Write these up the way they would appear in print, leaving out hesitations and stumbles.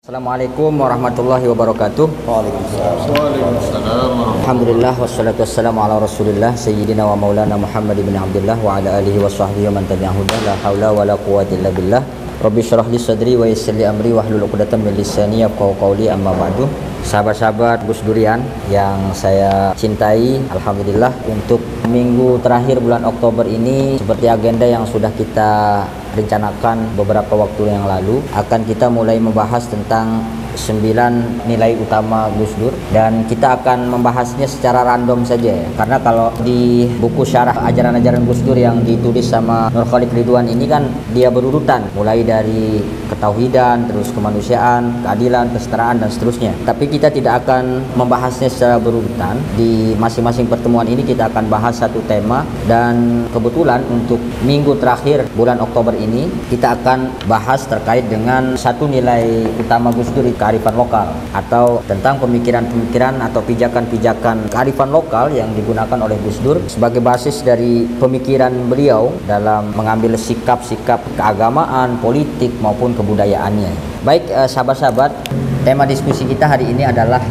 Assalamualaikum warahmatullahi wabarakatuh. Waalaikumsalam. Alhamdulillah wassalatu wassalamu ala Rasulillah sayyidina wa maulana Muhammad ibn Abdullah wa ala alihi wa sahbihi wa man tabi'ahu la haula wa la quwwata illa billah. Rabbi shrah li sadri wa yassir li amri wahlul 'uqdatam min lisani yafqahu qawli, amma ba'du. Sahabat-sahabat Gus Durian yang saya cintai, alhamdulillah untuk minggu terakhir bulan Oktober ini, seperti agenda yang sudah kita rencanakan beberapa waktu yang lalu, akan kita mulai membahas tentang 9 nilai utama Gus Dur, dan kita akan membahasnya secara random saja ya. Karena kalau di buku syarah ajaran-ajaran Gus Dur yang ditulis sama Nur Khalid Ridwan ini kan dia berurutan, mulai dari ketauhidan, terus kemanusiaan, keadilan, kesetaraan, dan seterusnya. Tapi kita tidak akan membahasnya secara berurutan. Di masing-masing pertemuan ini kita akan bahas satu tema, dan kebetulan untuk minggu terakhir bulan Oktober ini kita akan bahas terkait dengan satu nilai utama Gus Dur, kearifan lokal, atau tentang pemikiran-pemikiran atau pijakan-pijakan kearifan lokal yang digunakan oleh Gus Dur sebagai basis dari pemikiran beliau dalam mengambil sikap-sikap keagamaan, politik maupun kebudayaannya. Baik, sahabat-sahabat, tema diskusi kita hari ini adalah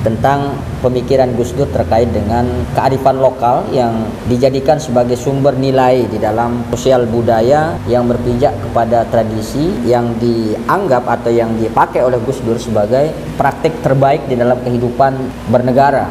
tentang pemikiran Gus Dur terkait dengan kearifan lokal yang dijadikan sebagai sumber nilai di dalam sosial budaya yang berpijak kepada tradisi, yang dianggap atau yang dipakai oleh Gus Dur sebagai praktik terbaik di dalam kehidupan bernegara.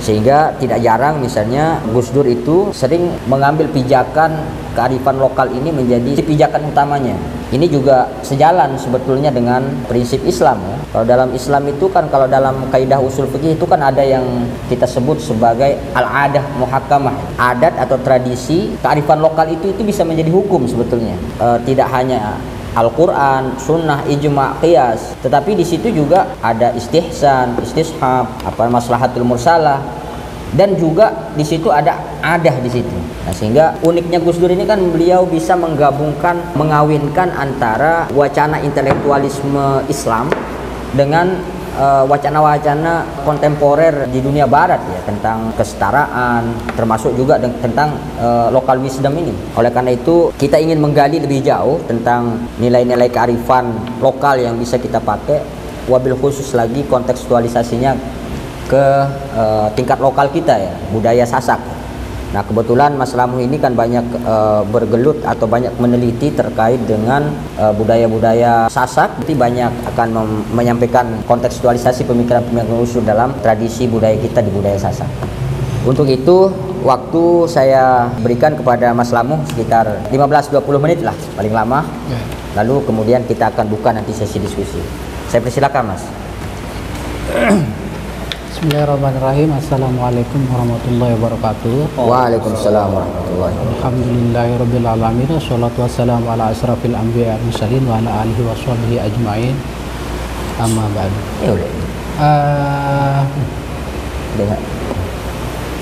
Sehingga tidak jarang misalnya Gus Dur itu sering mengambil pijakan kearifan lokal ini menjadi pijakan utamanya. Ini juga sejalan sebetulnya dengan prinsip Islam ya. Kalau dalam Islam itu kan, kalau dalam kaidah usul fikih itu kan ada yang kita sebut sebagai al-adah muhakkamah. Adat atau tradisi kearifan lokal itu bisa menjadi hukum sebetulnya. Tidak hanya Al-Quran, Sunnah, Ijma', Qiyas, tetapi di situ juga ada istihsan, istishab, maslahatul mursalah, dan juga di situ ada adah di situ. Nah, sehingga uniknya Gus Dur ini kan beliau bisa menggabungkan, mengawinkan antara wacana intelektualisme Islam dengan wacana-wacana kontemporer di dunia barat ya, tentang kesetaraan, termasuk juga tentang local wisdom ini. Oleh karena itu kita ingin menggali lebih jauh tentang nilai-nilai kearifan lokal yang bisa kita pakai, wabil khusus lagi kontekstualisasinya ke tingkat lokal kita ya, budaya Sasak. Nah, kebetulan Mas Lamuh ini kan banyak bergelut atau banyak meneliti terkait dengan budaya-budaya Sasak. Nanti banyak akan menyampaikan kontekstualisasi pemikiran-pemikiran usul dalam tradisi budaya kita di budaya Sasak. Untuk itu, waktu saya berikan kepada Mas Lamuh sekitar 15-20 menit lah paling lama. Lalu kemudian kita akan buka nanti sesi diskusi. Saya persilakan, Mas. Bismillahirrahmanirrahim. Assalamualaikum warahmatullahi wabarakatuh. Waalaikumsalam warahmatullahi wabarakatuh. Alhamdulillahirabbil alamin. Wassalatu wassalamu ala asrafil anbiya wal mursalin wa ala alihi washabihi ajmain. Amma ba'du.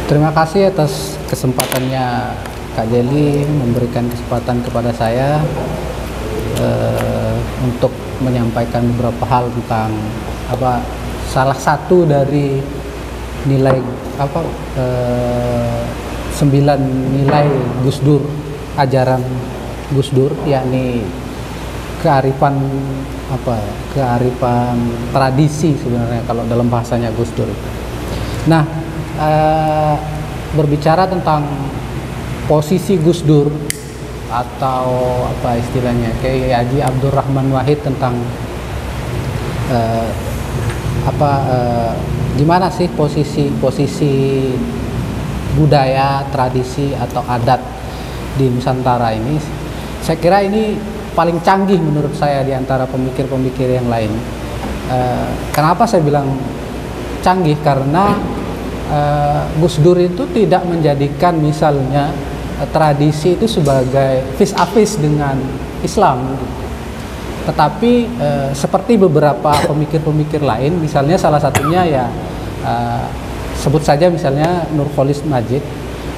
Terima kasih atas kesempatannya Kak Jeli memberikan kesempatan kepada saya untuk menyampaikan beberapa hal tentang salah satu dari nilai 9 nilai Gus Dur, ajaran Gus Dur, yakni kearifan tradisi sebenarnya kalau dalam bahasanya Gus Dur. Nah, berbicara tentang posisi Gus Dur atau istilahnya Kiai Haji Abdurrahman Wahid tentang gimana sih posisi budaya, tradisi atau adat di Nusantara ini. Saya kira ini paling canggih menurut saya di antara pemikir-pemikir yang lain. Kenapa saya bilang canggih? Karena Gus Dur itu tidak menjadikan misalnya tradisi itu sebagai vis-a-vis dengan Islam, tetapi seperti beberapa pemikir-pemikir lain, misalnya salah satunya ya sebut saja misalnya Nur Khalid Majid,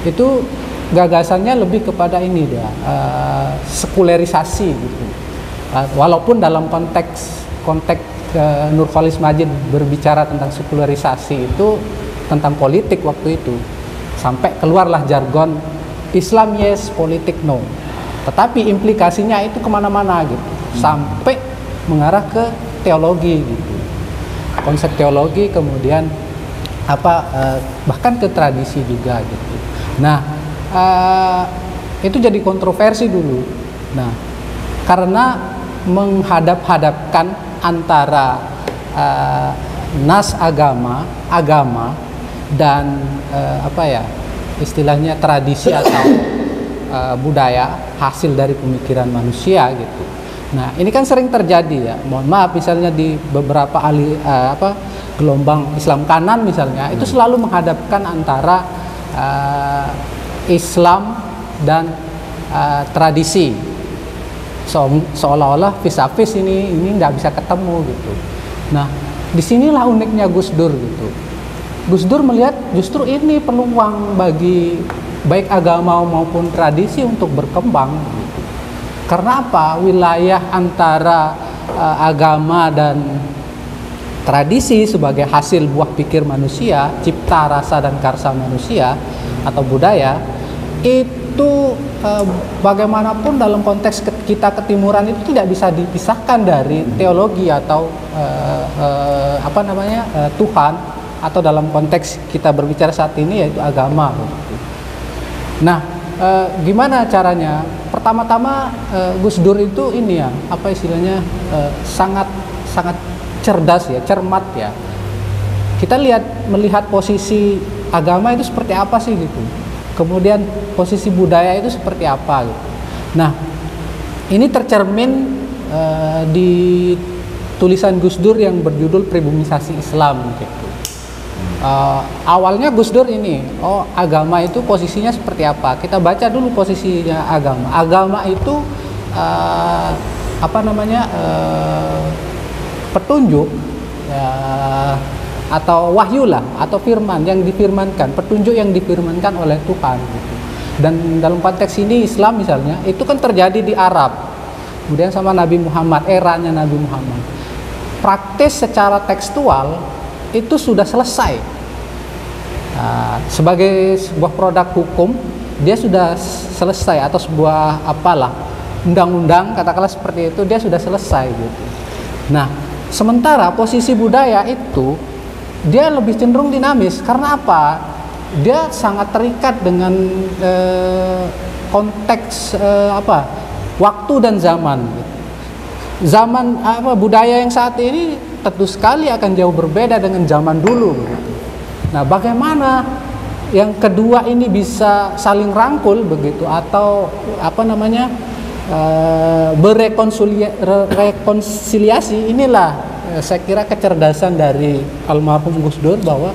itu gagasannya lebih kepada ini dia sekulerisasi gitu. Walaupun dalam konteks Nur Khalid Majid berbicara tentang sekulerisasi itu tentang politik waktu itu, sampai keluarlah jargon Islam yes, politik no. Tetapi implikasinya itu kemana-mana gitu, sampai mengarah ke teologi gitu. Konsep teologi, kemudian bahkan ke tradisi juga gitu. Nah, itu jadi kontroversi dulu. Nah, karena menghadap-hadapkan antara nas agama dan istilahnya tradisi atau budaya hasil dari pemikiran manusia gitu. Nah, ini kan sering terjadi ya. Mohon maaf, misalnya di beberapa gelombang Islam kanan misalnya, itu selalu menghadapkan antara Islam dan tradisi. Seolah-olah vis-a-vis ini nggak bisa ketemu gitu. Nah, disinilah uniknya Gus Dur gitu. Gus Dur melihat justru ini peluang bagi baik agama maupun tradisi untuk berkembang gitu. Karena apa? Wilayah antara agama dan tradisi sebagai hasil buah pikir manusia, cipta rasa dan karsa manusia atau budaya, itu bagaimanapun dalam konteks kita ketimuran itu tidak bisa dipisahkan dari teologi atau Tuhan, atau dalam konteks kita berbicara saat ini yaitu agama. Nah, gimana caranya? Pertama-tama Gus Dur itu sangat cerdas ya, cermat ya. Kita melihat posisi agama itu seperti apa sih gitu. Kemudian posisi budaya itu seperti apa gitu. Nah, ini tercermin di tulisan Gus Dur yang berjudul Pribumisasi Islam gitu. Awalnya Gus Dur agama itu posisinya seperti apa? Kita baca dulu posisinya agama. Agama itu petunjuk atau wahyu lah, atau firman yang difirmankan, petunjuk yang difirmankan oleh Tuhan gitu. Dan dalam konteks ini Islam misalnya itu kan terjadi di Arab, kemudian sama Nabi Muhammad, eranya Nabi Muhammad. Praktis secara tekstual itu sudah selesai. Sebagai sebuah produk hukum, dia sudah selesai, atau sebuah undang-undang katakanlah seperti itu, dia sudah selesai gitu. Nah, sementara posisi budaya itu dia lebih cenderung dinamis. Karena apa? Dia sangat terikat dengan konteks waktu dan zaman. Zaman budaya yang saat ini tentu sekali akan jauh berbeda dengan zaman dulu begitu. Nah, bagaimana yang kedua ini bisa saling rangkul begitu, atau berekonsiliasi? Inilah saya kira kecerdasan dari almarhum Gus Dur, bahwa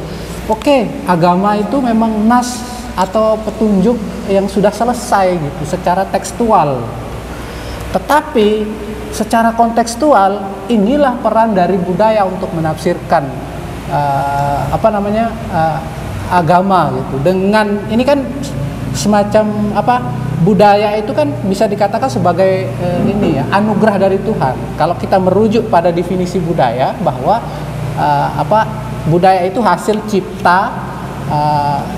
agama itu memang nas atau petunjuk yang sudah selesai gitu secara tekstual. Tetapi secara kontekstual, inilah peran dari budaya untuk menafsirkan agama gitu. Dengan ini kan semacam budaya itu kan bisa dikatakan sebagai anugerah dari Tuhan. Kalau kita merujuk pada definisi budaya, bahwa budaya itu hasil cipta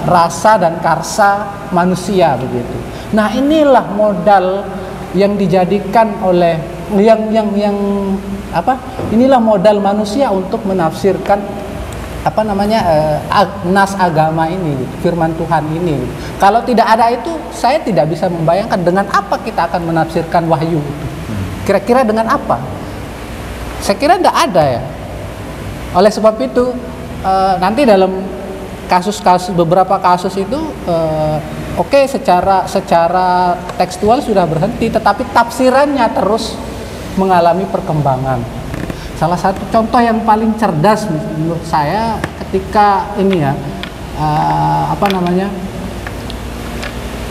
rasa dan karsa manusia begitu. Nah, inilah modal yang dijadikan oleh inilah modal manusia untuk menafsirkan nas agama ini, firman Tuhan ini. Kalau tidak ada itu, saya tidak bisa membayangkan dengan apa kita akan menafsirkan wahyu itu. Kira-kira dengan apa? Saya kira tidak ada ya. Oleh sebab itu, nanti dalam beberapa kasus itu secara tekstual sudah berhenti, tetapi tafsirannya terus mengalami perkembangan. Salah satu contoh yang paling cerdas menurut saya ketika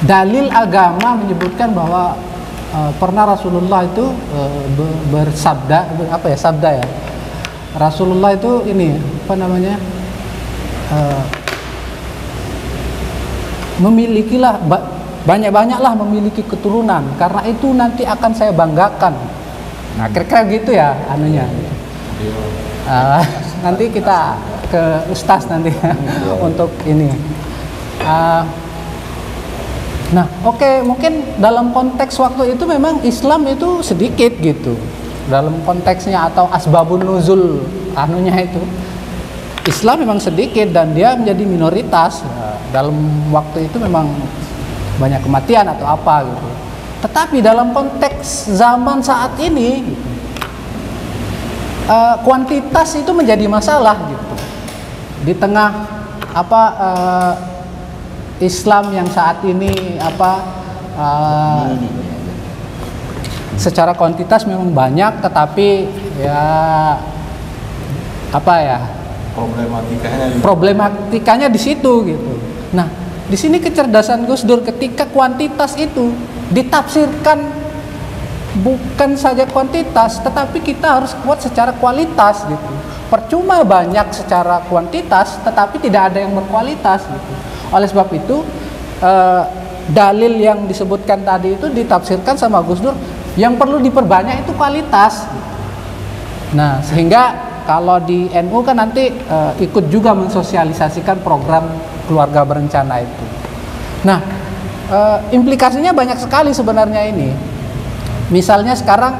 dalil agama menyebutkan bahwa pernah Rasulullah itu bersabda, Rasulullah itu memilikilah banyak-banyaklah memiliki keturunan, karena itu nanti akan saya banggakan. Nah, kira-kira gitu ya nanti kita ke Ustaz nanti untuk ini. Mungkin dalam konteks waktu itu memang Islam itu sedikit gitu. dalam konteksnya atau asbabun nuzul anunya itu, Islam memang sedikit dan dia menjadi minoritas. Dalam waktu itu memang banyak kematian atau apa gitu. Tetapi dalam konteks zaman saat ini gitu, kuantitas itu menjadi masalah gitu. Di tengah Islam yang saat ini secara kuantitas memang banyak, tetapi problematikanya di situ gitu. Nah, di sini kecerdasan Gus Dur ketika kuantitas itu ditafsirkan bukan saja kuantitas, tetapi kita harus kuat secara kualitas gitu. Percuma banyak secara kuantitas, tetapi tidak ada yang berkualitas gitu. Oleh sebab itu, dalil yang disebutkan tadi itu ditafsirkan sama Gus Dur, yang perlu diperbanyak itu kualitas. Nah, sehingga kalau di NU kan nanti ikut juga mensosialisasikan program keluarga berencana itu. Nah, implikasinya banyak sekali sebenarnya ini. Misalnya sekarang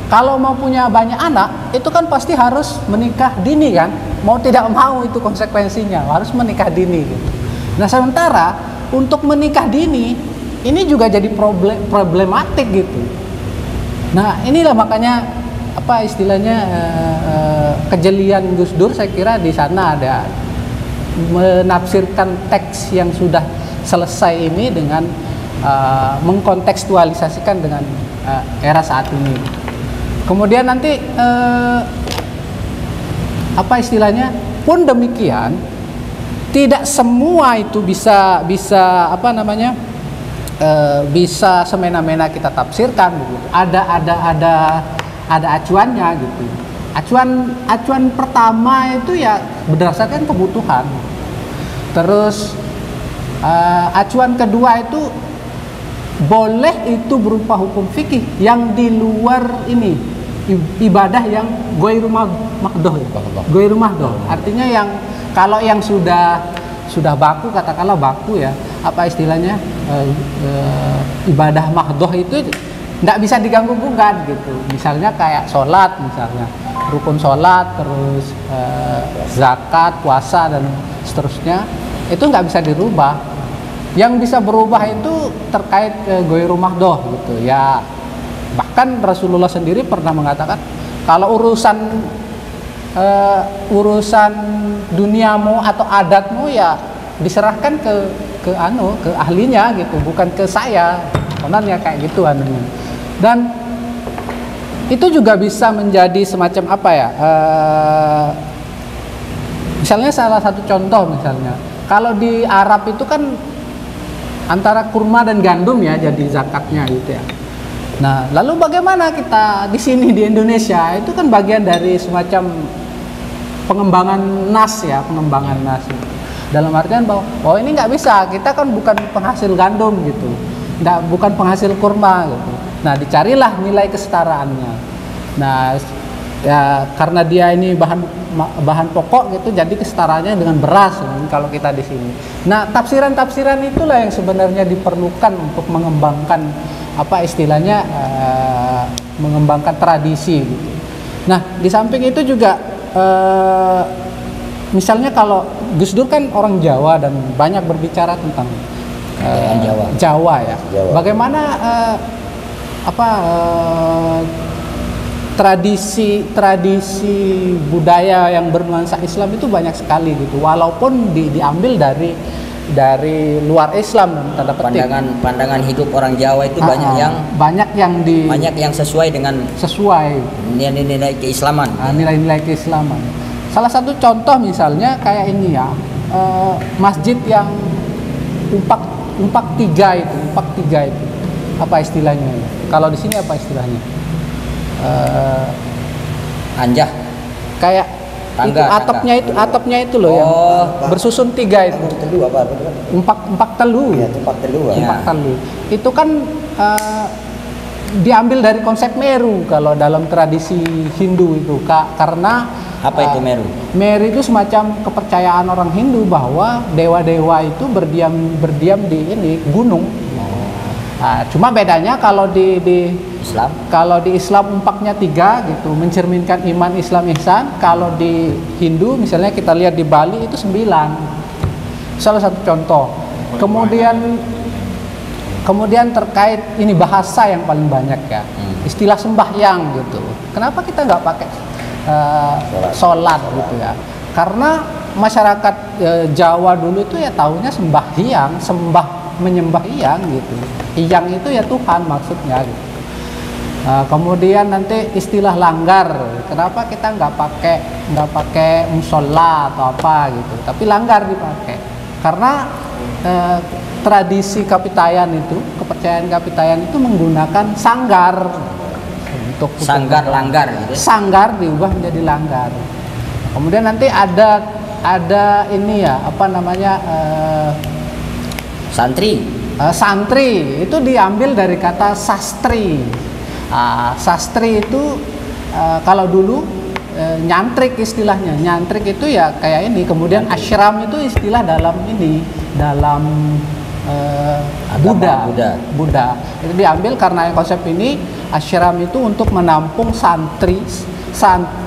kalau mau punya banyak anak, itu kan pasti harus menikah dini kan? Mau tidak mau itu konsekuensinya, harus menikah dini gitu. Nah, sementara untuk menikah dini ini juga jadi problematik gitu. Nah, inilah makanya kejelian Gus Dur, saya kira di sana ada menafsirkan teks yang sudah selesai ini dengan mengkontekstualisasikan dengan era saat ini. Kemudian nanti pun demikian, tidak semua itu bisa bisa semena-mena kita tafsirkan begitu. Ada acuannya gitu. Acuan pertama itu ya berdasarkan kebutuhan. Terus acuan kedua itu boleh itu berupa hukum fikih yang di luar ini, ibadah yang ghairu mahdoh. Ghairu mahdoh artinya yang kalau yang sudah baku, katakanlah baku ya, ibadah mahdoh itu nggak bisa diganggu gugat gitu. Misalnya kayak sholat, misalnya rukun sholat, terus zakat, puasa dan seterusnya, itu nggak bisa dirubah. Yang bisa berubah itu terkait ghairu mahdoh gitu ya. Bahkan Rasulullah sendiri pernah mengatakan kalau urusan duniamu atau adatmu ya diserahkan ke ahlinya gitu, bukan ke saya. Kononnya kayak gitu anunya. Dan itu juga bisa menjadi semacam misalnya salah satu contoh, misalnya kalau di Arab itu kan antara kurma dan gandum ya jadi zakatnya gitu ya. Nah, lalu bagaimana kita di sini di Indonesia? Itu kan bagian dari semacam pengembangan nas. Dalam artian bahwa ini nggak bisa, kita kan bukan penghasil gandum gitu, bukan penghasil kurma gitu. Nah, dicarilah nilai kesetaraannya. Nah, ya karena dia ini bahan pokok gitu, jadi kesetaraannya dengan beras kalau kita di sini. Nah, tafsiran itulah yang sebenarnya diperlukan untuk mengembangkan mengembangkan tradisi gitu. Nah, di samping itu juga misalnya kalau Gus Dur kan orang Jawa dan banyak berbicara tentang Jawa ya. Jawa. Bagaimana tradisi budaya yang bernuansa Islam itu banyak sekali gitu, walaupun diambil dari luar Islam tanda petik. Pandangan hidup orang Jawa itu banyak yang sesuai nilai-nilai keislaman. Nilai-nilai keislaman. Salah satu contoh misalnya kayak ini ya, masjid yang umpak tiga itu. Apa istilahnya? Kalau di sini apa istilahnya? Anjah. Kayak tangga, atapnya itu loh yang bersusun tiga itu. Empat telu. Ya, empat telu. Itu kan diambil dari konsep Meru kalau dalam tradisi Hindu itu, karena apa itu Meru? Meru itu semacam kepercayaan orang Hindu bahwa dewa-dewa itu berdiam di gunung. Nah, cuma bedanya kalau di Islam. Kalau di Islam umpaknya 3 gitu, mencerminkan iman, Islam, ihsan. Kalau di Hindu misalnya kita lihat di Bali itu 9. Salah satu contoh. Kemudian terkait ini bahasa yang paling banyak ya, istilah sembahyang gitu. Kenapa kita nggak pakai sholat gitu ya? Karena masyarakat Jawa dulu itu ya taunya sembahyang, menyembah Hyang gitu. Hyang itu ya Tuhan maksudnya gitu. Kemudian nanti istilah langgar, kenapa kita nggak pakai musola atau apa gitu, tapi langgar dipakai karena tradisi Kapitayan itu, kepercayaan Kapitayan itu menggunakan sanggar untuk Sanggar langgar gitu. Sanggar diubah menjadi langgar. Kemudian nanti ada ini ya, apa namanya, Santri. santri itu diambil dari kata sastri. Sastri itu kalau dulu nyantrik istilahnya. Nyantrik itu ya kayak ini. Kemudian ashram itu istilah dalam Buddha. Itu diambil karena konsep ini, ashram itu untuk menampung santri.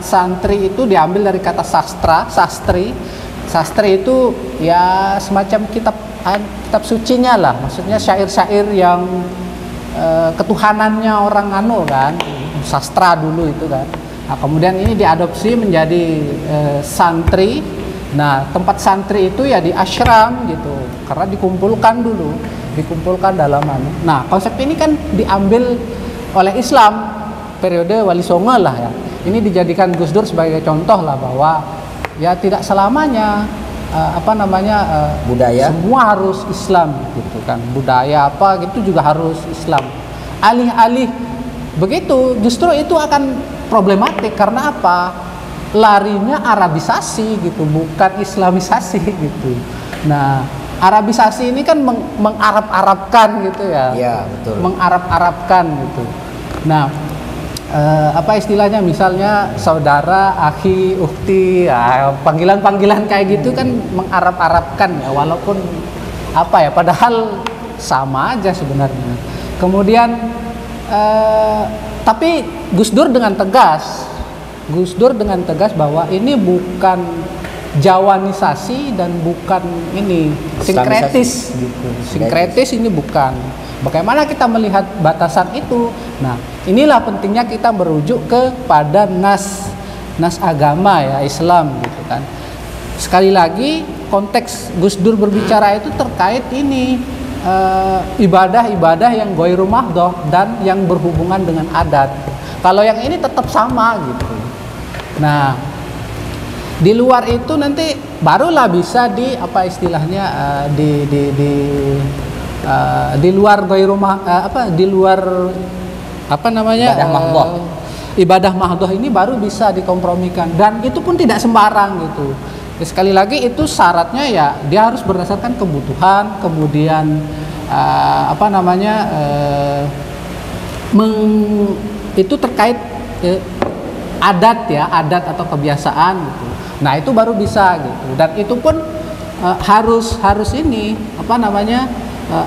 Santri itu diambil dari kata sastri. Sastri itu ya semacam kitab sucinya lah, maksudnya syair-syair yang ketuhanannya orang kan, sastra dulu itu kan. Nah, kemudian ini diadopsi menjadi santri. Nah, tempat santri itu ya di ashram gitu, karena dikumpulkan dalam Nah, konsep ini kan diambil oleh Islam periode Wali Songo lah ya. Ini dijadikan Gus Dur sebagai contoh lah bahwa ya tidak selamanya budaya semua harus Islam gitu kan, budaya apa gitu juga harus Islam. Alih-alih begitu justru itu akan problematik karena apa? Larinya Arabisasi gitu, bukan Islamisasi gitu. Nah, Arabisasi ini kan mengarab-arabkan gitu ya. Iya, betul. Mengarab-arabkan gitu. Nah, apa istilahnya, misalnya saudara, akhi, ukhti, panggilan-panggilan kayak gitu kan mengarab-arabkan ya, walaupun apa ya, padahal sama aja sebenarnya. Kemudian tapi Gus Dur dengan tegas bahwa ini bukan Jawanisasi dan bukan ini sinkretis gitu. Sinkretis ini bukan. Bagaimana kita melihat batasan itu? Nah, inilah pentingnya kita merujuk kepada nas agama ya, Islam gitu kan. Sekali lagi konteks Gus Dur berbicara itu terkait ini ibadah-ibadah yang ghairu mahdhah dan yang berhubungan dengan adat. Kalau yang ini tetap sama gitu. Nah, di luar itu nanti barulah bisa di apa istilahnya di luar ibadah mahdhah. Ibadah mahdhah ini baru bisa dikompromikan, dan itu pun tidak sembarang gitu. Sekali lagi itu syaratnya ya dia harus berdasarkan kebutuhan, kemudian itu terkait adat atau kebiasaan gitu. Nah, itu baru bisa gitu, dan itu pun harus ini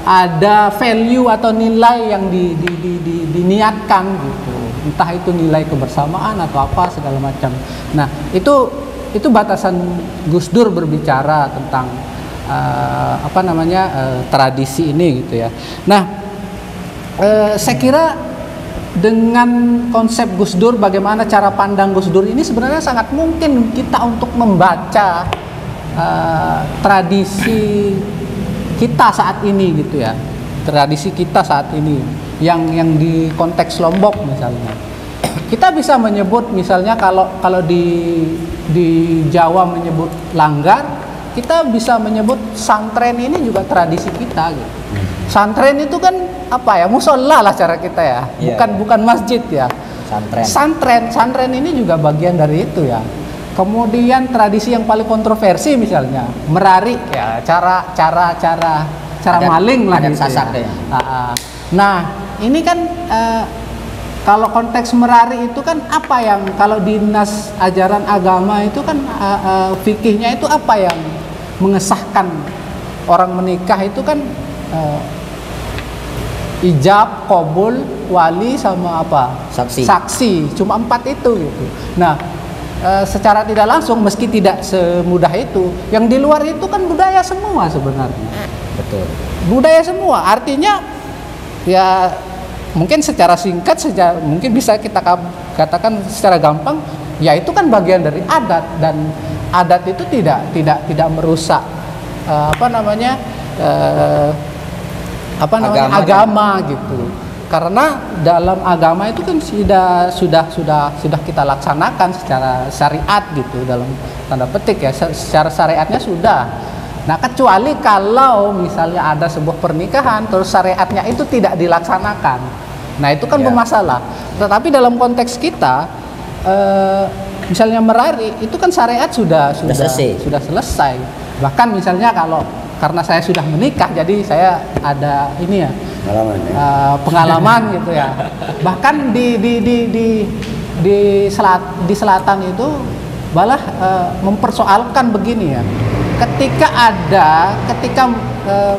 ada value atau nilai yang diniatkan gitu, entah itu nilai kebersamaan atau apa segala macam. Nah, itu batasan Gus Dur berbicara tentang tradisi ini gitu ya. Nah, saya kira dengan konsep Gus Dur, bagaimana cara pandang Gus Dur ini sebenarnya sangat mungkin kita untuk membaca tradisi kita saat ini gitu ya, tradisi kita saat ini yang di konteks Lombok misalnya. Kita bisa menyebut misalnya kalau di Jawa menyebut langgar, kita bisa menyebut santren ini juga tradisi kita gitu. Santren itu kan apa ya, musola lah cara kita ya, bukan masjid ya. Santren ini juga bagian dari itu ya. Kemudian tradisi yang paling kontroversi misalnya merari ya, cara maling lah gitu ya. Nah, ini kan kalau konteks merari itu kan apa yang kalau di nas ajaran agama itu kan fikihnya itu apa yang mengesahkan orang menikah itu kan ijab, qabul, wali, sama apa? Saksi. Cuma 4 itu gitu. Nah, secara tidak langsung meski tidak semudah itu, yang di luar itu kan budaya semua sebenarnya. Betul. Budaya semua. Artinya ya mungkin secara singkat saja mungkin bisa kita katakan secara gampang, ya itu kan bagian dari adat, dan adat itu tidak merusak agama gitu. Karena dalam agama itu kan sudah kita laksanakan secara syariat gitu, dalam tanda petik ya, secara syariatnya sudah. Nah, kecuali kalau misalnya ada sebuah pernikahan terus syariatnya itu tidak dilaksanakan, nah itu kan bermasalah. Tetapi dalam konteks kita, misalnya merari itu kan syariat sudah selesai. Bahkan misalnya kalau karena saya sudah menikah, jadi saya ada ini ya, pengalaman gitu ya. Bahkan di selatan itu malah mempersoalkan begini ya. Ketika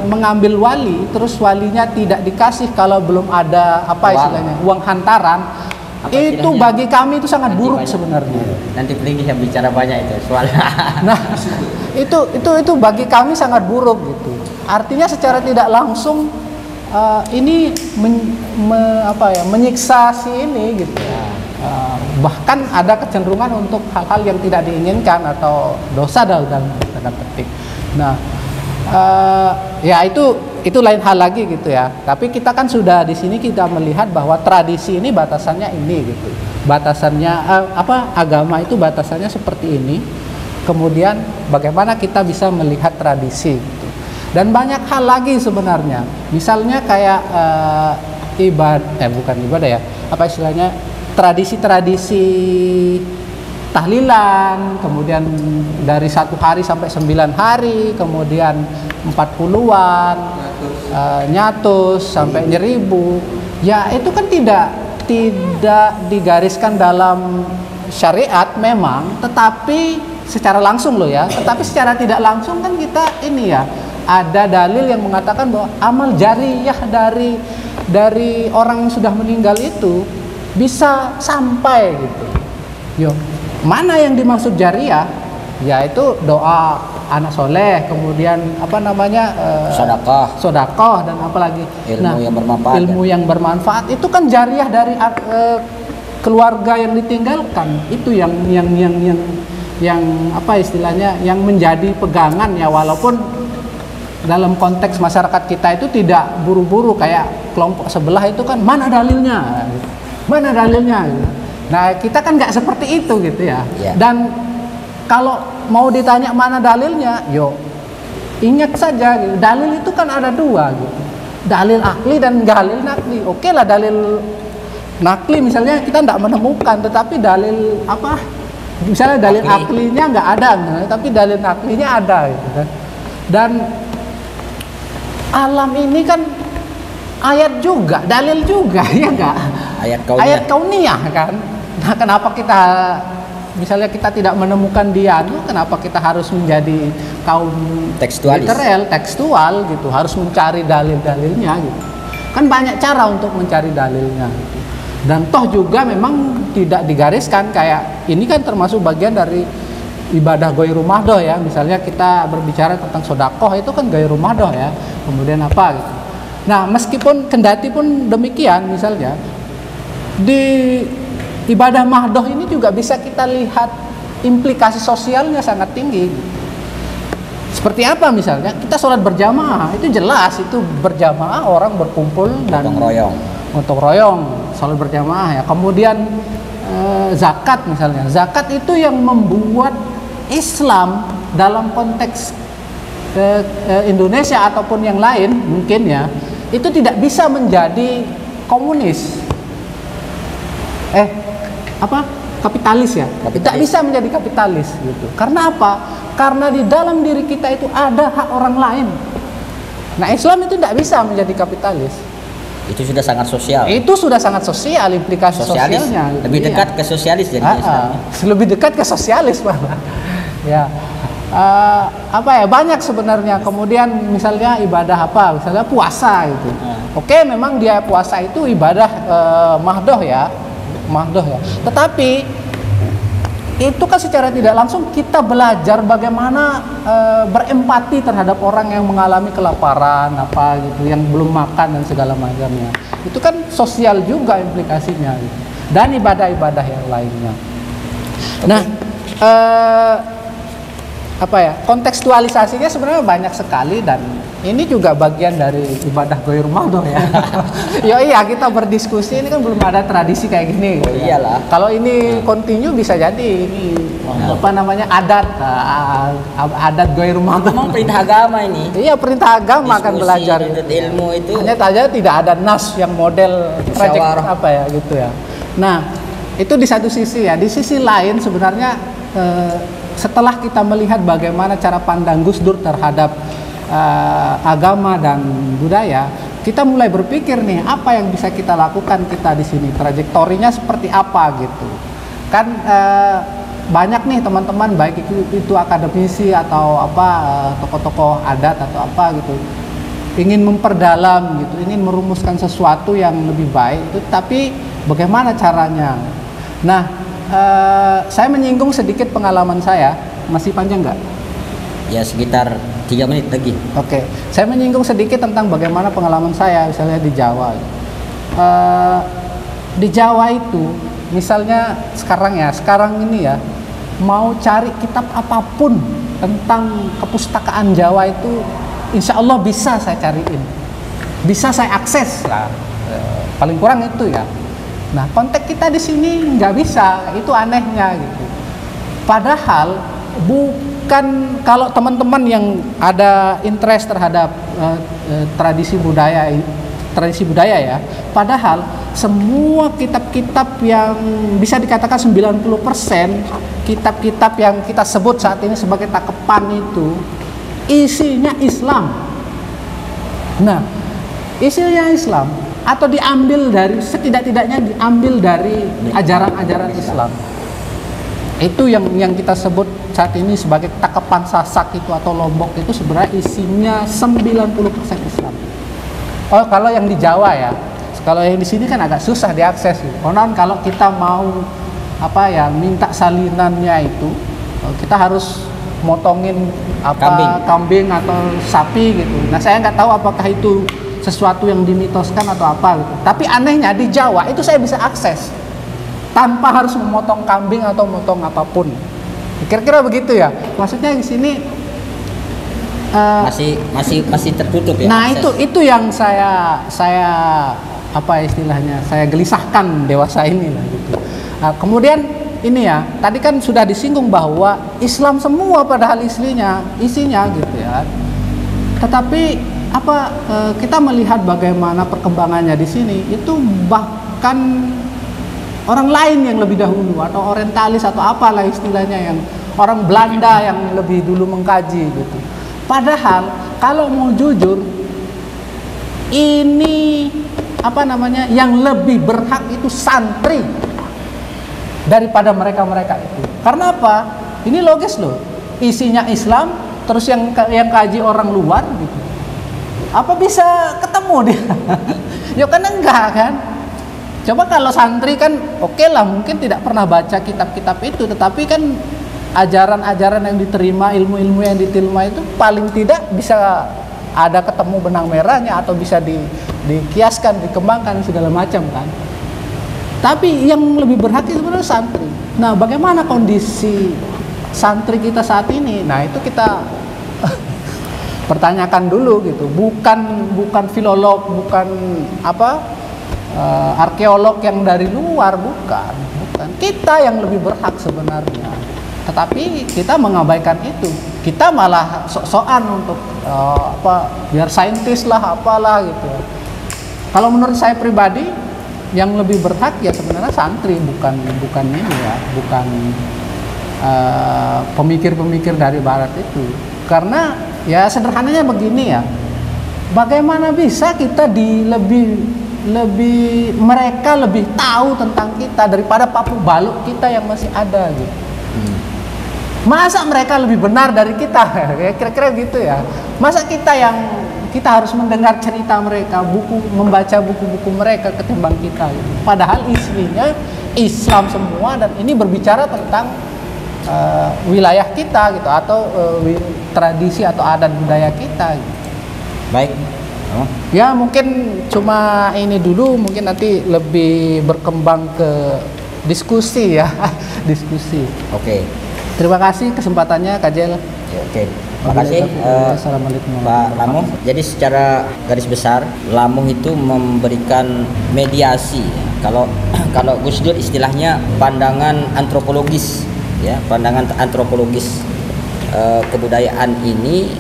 mengambil wali, terus walinya tidak dikasih kalau belum ada uang hantaran, itu bagi kami itu sangat buruk sebenarnya. Nanti Pringgi yang bicara banyak itu soal. Nah, itu bagi kami sangat buruk gitu. Artinya secara tidak langsung ini menyiksa si ini gitu. Bahkan ada kecenderungan untuk hal-hal yang tidak diinginkan atau dosa dalam tanda petik. Nah, ya itu lain hal lagi gitu ya. Tapi kita kan sudah di sini kita melihat bahwa tradisi ini batasannya ini gitu. Batasannya agama itu batasannya seperti ini. Kemudian bagaimana kita bisa melihat tradisi gitu. Dan banyak hal lagi sebenarnya. Misalnya kayak bukan ibadah ya. Apa istilahnya? Tradisi-tradisi tahlilan, kemudian dari 1 hari sampai 9 hari, kemudian 40-an, nyatus sampai nyeribu. Ya itu kan tidak digariskan dalam syariat memang, tetapi secara langsung loh ya. Tetapi secara tidak langsung kan kita ini ya, ada dalil yang mengatakan bahwa amal jariyah dari orang yang sudah meninggal itu bisa sampai gitu. Yo, mana yang dimaksud jariyah? Yaitu doa anak soleh, kemudian sodakoh dan apalagi ilmu yang bermanfaat itu kan jariyah dari keluarga yang ditinggalkan. Itu yang istilahnya yang menjadi pegangan ya, walaupun dalam konteks masyarakat kita itu tidak buru-buru kayak kelompok sebelah itu kan mana dalilnya. Nah, kita kan nggak seperti itu gitu ya. Dan kalau mau ditanya mana dalilnya, ingat saja gitu. Dalil itu kan ada 2 gitu. Dalil akli dan dalil nakli. Oke lah, dalil nakli misalnya kita nggak menemukan, tetapi dalil misalnya dalil aklinya nggak ada, tapi dalil naklinya ada gitu kan. Dan alam ini kan ayat juga, dalil juga, ya enggak? Ayat kauniyah kan. Nah, kenapa kita misalnya kita tidak menemukan dia, kenapa kita harus menjadi kaum tekstual gitu, harus mencari dalil-dalilnya gitu. Kan banyak cara untuk mencari dalilnya gitu. Dan toh juga memang tidak digariskan kayak ini kan termasuk bagian dari ibadah ghairu mahdoh ya. Misalnya kita berbicara tentang sodakoh itu kan ghairu mahdoh ya. Kemudian apa gitu. Nah, meskipun kendati pun demikian, misalnya di ibadah mahdoh ini juga bisa kita lihat implikasi sosialnya sangat tinggi. Seperti apa misalnya? Kita sholat berjamaah, itu jelas itu berjamaah orang berkumpul dan gotong royong sholat berjamaah ya. Kemudian zakat misalnya, zakat itu yang membuat Islam dalam konteks Indonesia ataupun yang lain mungkin ya, itu tidak bisa menjadi komunis. Kapitalis ya. Tidak bisa menjadi kapitalis gitu. Karena apa? Karena di dalam diri kita itu ada hak orang lain. Nah, Islam itu tidak bisa menjadi kapitalis. Itu sudah sangat sosial. Itu sudah sangat sosial, implikasi sosialnya. Lebih dekat ke sosialis jadi Islam. Lebih dekat ke sosialis malah. Ya. Banyak sebenarnya. Kemudian misalnya ibadah misalnya puasa gitu. Oke, memang dia puasa itu ibadah mahdoh ya, tetapi itu kan secara tidak langsung kita belajar bagaimana berempati terhadap orang yang mengalami kelaparan apa gitu, yang belum makan dan segala macamnya. Itu kan sosial juga implikasinya gitu. Dan ibadah-ibadah yang lainnya. Nah, kontekstualisasinya sebenarnya banyak sekali, dan ini juga bagian dari ibadah ghair mahdoh ya. Iya, kita berdiskusi, ini kan belum ada tradisi kayak gini. Oh, iyalah. Kalau ini continue bisa jadi ini adat ghair mahdoh. Memang perintah agama ini. Iya, perintah agama akan belajar ilmu itu. Hanya saja tidak ada nas yang model project gitu ya. Nah, itu di satu sisi ya. Di sisi lain sebenarnya setelah kita melihat bagaimana cara pandang Gus Dur terhadap agama dan budaya, kita mulai berpikir nih, apa yang bisa kita lakukan kita di sini, trajektorinya seperti apa gitu. Kan banyak nih teman-teman, baik itu akademisi atau tokoh-tokoh adat atau apa gitu, ingin memperdalam gitu, ingin merumuskan sesuatu yang lebih baik itu, tapi bagaimana caranya? Nah, saya menyinggung sedikit pengalaman saya, masih panjang nggak? Ya sekitar 3 menit lagi. Oke, saya menyinggung sedikit tentang bagaimana pengalaman saya, misalnya di Jawa. Di Jawa itu, misalnya sekarang ini ya, mau cari kitab apapun tentang kepustakaan Jawa itu, insya Allah bisa saya cariin, bisa saya akses lah, paling kurang itu ya. Nah, konteks kita di sini nggak bisa, itu anehnya gitu. Padahal bukan, kalau teman-teman yang ada interest terhadap tradisi budaya ya, padahal semua kitab-kitab yang bisa dikatakan 90% kitab-kitab yang kita sebut saat ini sebagai takepan itu isinya Islam. Nah, isinya Islam atau diambil dari, setidak-tidaknya diambil dari ajaran-ajaran Islam. Itu yang kita sebut saat ini sebagai takepan Sasak itu atau Lombok itu sebenarnya isinya 90% Islam. Oh, kalau yang di Jawa ya. Kalau yang di sini kan agak susah diakses. Konon kalau kita mau minta salinannya itu, kita harus motongin kambing atau sapi gitu. Nah, saya nggak tahu apakah itu sesuatu yang dimitoskan atau apa gitu. Tapi anehnya di Jawa itu saya bisa akses tanpa harus memotong kambing atau memotong apapun. Kira-kira begitu ya. Maksudnya di sini masih tertutup ya. Nah, akses. itu yang saya saya gelisahkan dewasa ini lah gitu. Nah, kemudian ini ya, tadi kan sudah disinggung bahwa Islam semua padahal isinya gitu ya. Tetapi kita melihat bagaimana perkembangannya di sini, itu bahkan orang lain yang lebih dahulu atau orientalis atau apalah istilahnya, yang orang Belanda yang lebih dulu mengkaji gitu. Padahal kalau mau jujur, ini yang lebih berhak itu santri daripada mereka itu. Karena apa? Ini logis loh, isinya Islam, terus yang kaji orang luar gitu. Apa bisa ketemu dia? Ya kan enggak kan? Coba kalau santri kan oke lah, mungkin tidak pernah baca kitab-kitab itu, tetapi kan ajaran-ajaran yang diterima, ilmu-ilmu yang diterima itu paling tidak bisa ada ketemu benang merahnya atau bisa dikiaskan, dikembangkan segala macam kan. Tapi yang lebih berhak itu sebenarnya santri. Nah, bagaimana kondisi santri kita saat ini? Nah, itu kita pertanyakan dulu gitu. Bukan filolog, bukan arkeolog yang dari luar, bukan. Kita yang lebih berhak sebenarnya. Tetapi kita mengabaikan itu. Kita malah sok-sokan untuk biar saintis lah, apalah gitu. Kalau menurut saya pribadi, yang lebih berhak ya sebenarnya santri, bukan ini ya, bukan pemikir-pemikir dari barat itu. Karena ya sederhananya begini ya, bagaimana bisa kita mereka lebih tahu tentang kita daripada papu baluk kita yang masih ada gitu. Masa mereka lebih benar dari kita? Kira-kira gitu ya. Masa kita yang kita harus mendengar cerita mereka, membaca buku-buku mereka ketimbang kita gitu. Padahal isinya Islam semua, dan ini berbicara tentang wilayah kita gitu, atau tradisi atau adat budaya kita gitu. Baik. Ya mungkin cuma ini dulu, mungkin nanti lebih berkembang ke diskusi ya. Diskusi. Oke. Terima kasih kesempatannya Kak Jel. Oke. Terima kasih Assalamualaikum Pak Lamuh. Jadi secara garis besar Lamuh itu memberikan mediasi. Kalau Gus Dur istilahnya pandangan antropologis, ya, pandangan antropologis kebudayaan ini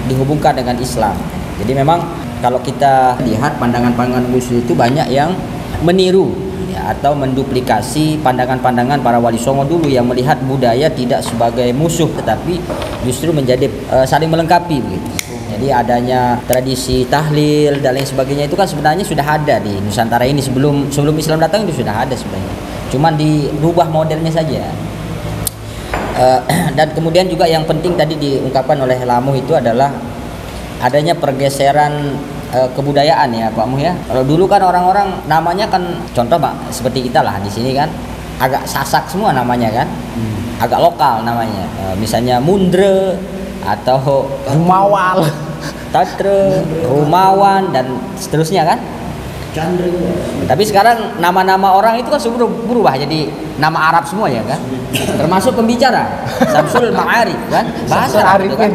dihubungkan dengan Islam. Jadi memang kalau kita lihat pandangan-pandangan Gus Dur itu banyak yang meniru, ya, atau menduplikasi pandangan-pandangan para wali songo dulu yang melihat budaya tidak sebagai musuh tetapi justru menjadi saling melengkapi begitu. Jadi adanya tradisi tahlil dan lain sebagainya itu kan sebenarnya sudah ada di Nusantara ini sebelum Islam datang, itu sudah ada sebenarnya. Cuman dirubah modelnya saja. Dan kemudian juga yang penting tadi diungkapkan oleh Lamuh itu adalah adanya pergeseran kebudayaan ya Pak Muh ya. Kalau dulu kan orang-orang namanya kan contoh Pak seperti kita lah di sini kan agak Sasak semua namanya kan, agak lokal namanya. Misalnya Mundre atau Rumawal, Tatre, Rumawan dan seterusnya kan. Chandra. Tapi sekarang nama-nama orang itu kan berubah jadi nama Arab semua ya kan. Termasuk pembicara Samsul Ma'arif kan, bahasa Arab itu kan.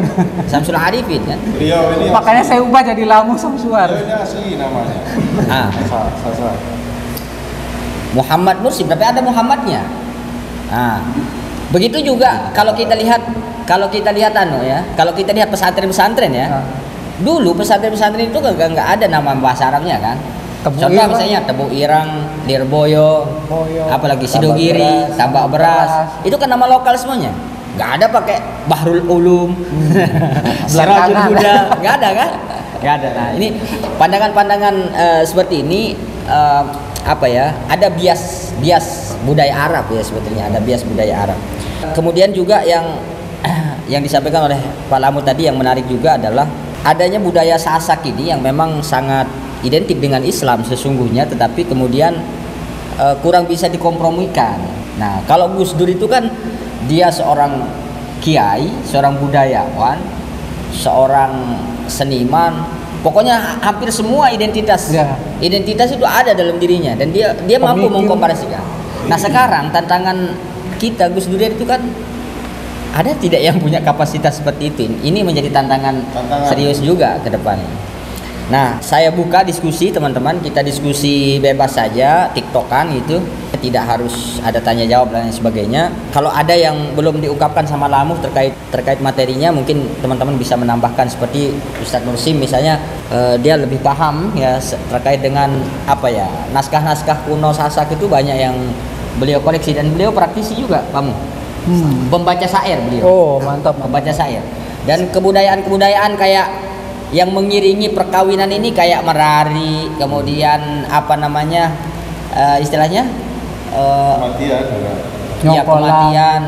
Samsul Arifin kan. Beliau ini makanya saya ubah jadi Lamuh Samsuar. Beliau ini asli namanya. Muhammad Mursi, tapi ada Muhammadnya. Begitu juga kalau kita lihat kalau kita lihat pesantren-pesantren ya. Dulu pesantren-pesantren itu nggak ada nama bahasa Arabnya kan. Contoh misalnya Tebu Irang, Lirboyo, apalagi Sidogiri, Tambak Beras, itu kan nama lokal semuanya. Nggak ada pakai Bahrul Ulum, Sirajul Huda, nggak ada kan? Nggak ada. Nah ini pandangan-pandangan seperti ini ada bias budaya Arab ya sebetulnya, ada bias budaya Arab. Kemudian juga yang disampaikan oleh Pak Lamuh tadi yang menarik juga adalah adanya budaya Sasak ini yang memang sangat identik dengan Islam sesungguhnya, tetapi kemudian kurang bisa dikompromikan. Nah, kalau Gus Dur itu kan dia seorang kiai, seorang budayawan, seorang seniman, pokoknya hampir semua identitas itu ada dalam dirinya dan dia mampu mengkomparasikan. Nah, sekarang tantangan kita Gus Dur itu kan ada tidak yang punya kapasitas seperti itu. Ini menjadi tantangan serius juga ke depannya. Nah, saya buka diskusi teman-teman, kita diskusi bebas saja, tiktokan gitu, tidak harus ada tanya jawab dan lain sebagainya. Kalau ada yang belum diungkapkan sama Lamuh terkait materinya, mungkin teman-teman bisa menambahkan seperti Ustadz Nursim misalnya, dia lebih paham ya terkait dengan naskah-naskah kuno Sasak itu banyak yang beliau koleksi dan beliau praktisi juga, Kamu. Pembaca syair beliau. Oh, mantap. Pembaca syair. Dan kebudayaan-kebudayaan kayak yang mengiringi perkawinan ini kayak merari, kemudian istilahnya Kematian juga. Kematian.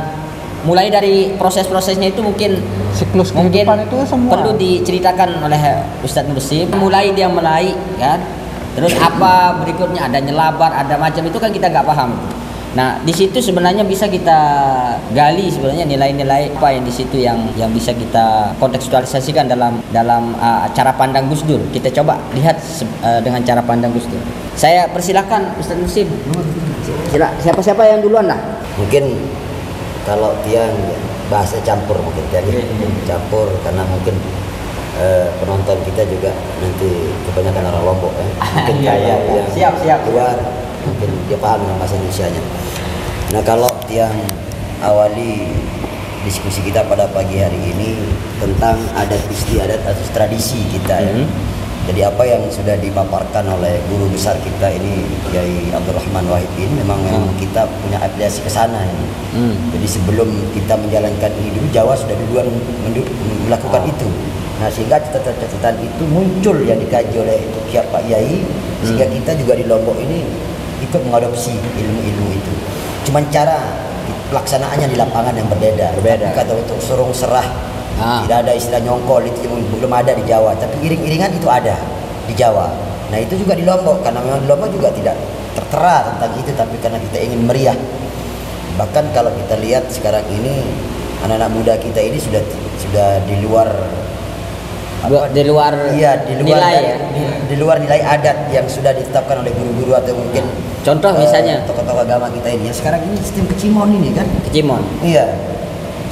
Mulai dari proses-prosesnya itu mungkin siklus kehidupan itu semua perlu diceritakan oleh Ustadz Nursim. Mulai dia melai kan, terus apa berikutnya ada nyelabar, ada macam itu kan kita nggak paham. Nah, di situ sebenarnya bisa kita gali sebenarnya nilai-nilai apa yang di situ yang bisa kita kontekstualisasikan dalam cara pandang Gus Dur. Kita coba lihat dengan cara pandang Gus Dur. Saya persilahkan Ustaz Nursim. Siapa-siapa yang duluan lah? Mungkin kalau tiang bahasa campur mungkin jadi campur karena mungkin penonton kita juga nanti kebanyakan orang Lombok ya. Mungkin siap luar mungkin dia paham dengan bahasa Indonesianya. Nah, kalau tiang awali diskusi kita pada pagi hari ini tentang adat istiadat atau tradisi kita ya. Jadi apa yang sudah dipaparkan oleh guru besar kita ini Kiai Abdurrahman Wahidin memang kita punya afiliasi ke sana ini. Jadi sebelum kita menjalankan ini dulu Jawa sudah duluan melakukan itu. Nah, sehingga catatan itu muncul yang dikaji oleh Pak Yai sehingga kita juga di Lombok ini ikut mengadopsi ilmu-ilmu itu. Cuman cara pelaksanaannya di lapangan yang berbeda. Kata untuk surung serah Tidak ada istilah nyongkol, itu belum ada di Jawa, tapi iring-iringan itu ada di Jawa. Nah itu juga di Lombok, karena memang di Lombok juga tidak tertera tentang itu, tapi karena kita ingin meriah. Bahkan kalau kita lihat sekarang ini anak-anak muda kita ini sudah di luar di luar nilai ya. Di luar nilai adat yang sudah ditetapkan oleh guru-guru atau mungkin Contoh misalnya tokoh-tokoh agama kita ini. Yang sekarang ini sistem kecimon ini kan. Kecimon. Iya.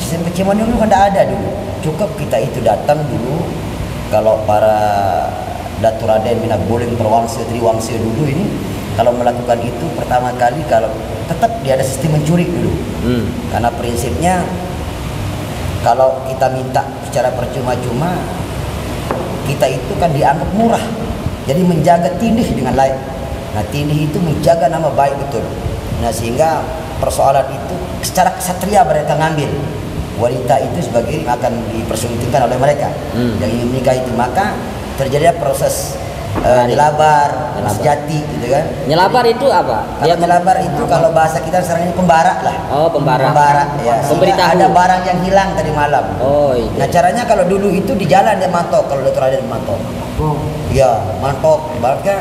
Sistem kecimon dulu kan tidak ada dulu. Cukup kita itu datang dulu, kalau para Datu Raden Minak Boling Perwangsa Triwangsa dulu ini kalau melakukan itu pertama kali, kalau tetap dia ada sistem mencuri dulu. Karena prinsipnya kalau kita minta secara percuma-cuma, kita itu kan dianggap murah. Jadi menjaga tindih dengan layak. Nah tindih itu menjaga nama baik betul. Nah sehingga persoalan itu secara kesatria mereka ngambil. Wanita itu sebagai akan dipersuntingkan oleh mereka yang ingin menikah itu. Maka terjadi proses nyelabar sejati gitu kan. Nyelabar itu apa? Kalau nyelabar itu kalau bahasa kita sekarang ini pembarak lah. Oh, pembarak. Pembarak ya. Sehingga ada barang yang hilang tadi malam. Oh, iya. Nah caranya kalau dulu itu di jalan dia mantok, kalau Datu Raden mantok. Iya, mantok. Berarti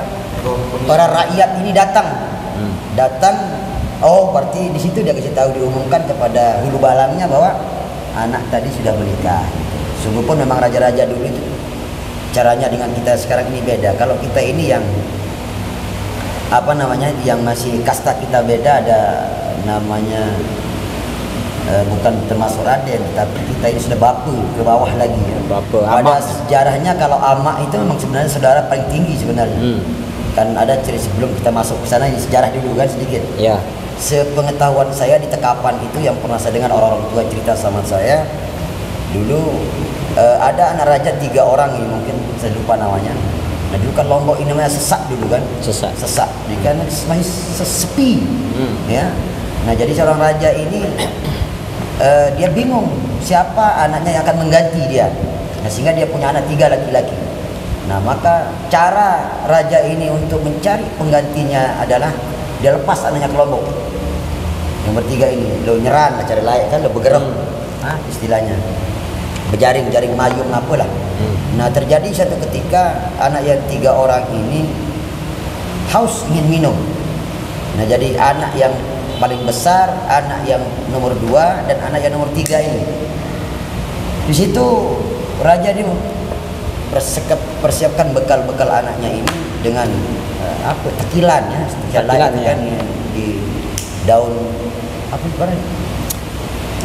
para rakyat ini datang. Oh, berarti di situ dia kasih tahu, diumumkan kepada hulu balangnya bahwa anak tadi sudah menikah. Sungguh pun memang raja-raja dulu itu caranya dengan kita sekarang ini beda. Kalau kita ini yang yang masih kasta kita beda, ada namanya bukan termasuk Raden, tapi kita ini sudah bapu ke bawah lagi ya. Pada sejarahnya kalau ama itu memang sebenarnya saudara paling tinggi sebenarnya. Kan ada cerita sebelum kita masuk ke sana, ini sejarah dulu kan sedikit. Ya. Sepengetahuan saya di Tekapan itu yang pernah saya dengar orang tua cerita sama saya dulu, ada anak raja 3 orang ini, mungkin saya lupa namanya. Nah dulu kan Lombok ini namanya sesak dulu kan. Sesak. Jadi kan masih sepi. Ya. Nah jadi seorang raja ini dia bingung siapa anaknya yang akan mengganti dia. Nah sehingga dia punya anak 3 laki-laki. Nah maka cara raja ini untuk mencari penggantinya adalah dia lepas anaknya ke Lombok. Yang bertiga ini lo nyeran lah, cari layak kan, lo bergerak istilahnya berjaring mayung apalah. Nah terjadi satu ketika anak yang 3 orang ini haus ingin minum. Nah jadi anak yang paling besar, anak yang nomor 2 dan anak yang nomor 3 ini. Di situ raja ini persiapkan bekal-bekal anaknya ini dengan tekilan ya, tekilan kan di daun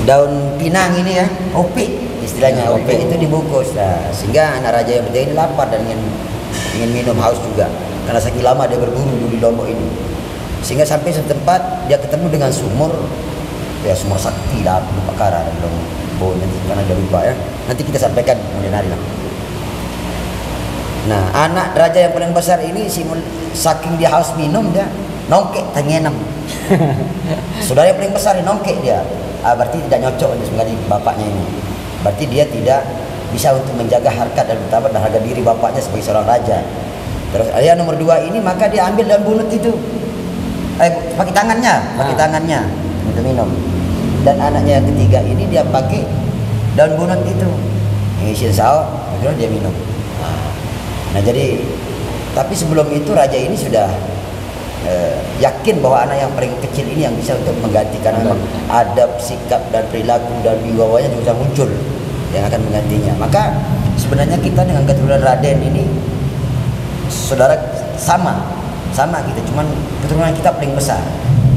daun pinang ini ya, opik istilahnya, opik itu dibungkus. Nah, sehingga anak raja yang bertiga ini lapar dan ingin minum, haus juga karena saking lama dia berburu di Lombok ini. Sehingga sampai setempat dia ketemu dengan sumur sakti lah, perkara dan Lombok nanti karena dia lupa ya. Nanti kita sampaikan kemudian hari lah. Nah, anak raja yang paling besar ini saking dia haus minum, dia nongkek tangenam. Saudara yang paling besar ini nongkek dia. Berarti tidak nyocok untuk mengganti bapaknya ini. Berarti dia tidak bisa untuk menjaga harkat dan martabat dan harga diri bapaknya sebagai seorang raja. Terus yang nomor 2 ini maka dia ambil daun bunut itu. Pakai tangannya untuk minum. Dan anaknya yang ketiga ini dia pakai daun bunut itu. Ngisiin sao, akhirnya dia minum. Nah jadi, tapi sebelum itu raja ini sudah yakin bahwa anak yang paling kecil ini yang bisa untuk mengganti, karena memang adab, sikap dan perilaku dan wibawanya juga muncul yang akan menggantinya. Maka sebenarnya kita dengan keturunan Raden ini saudara sama kita, cuman keturunan kita paling besar.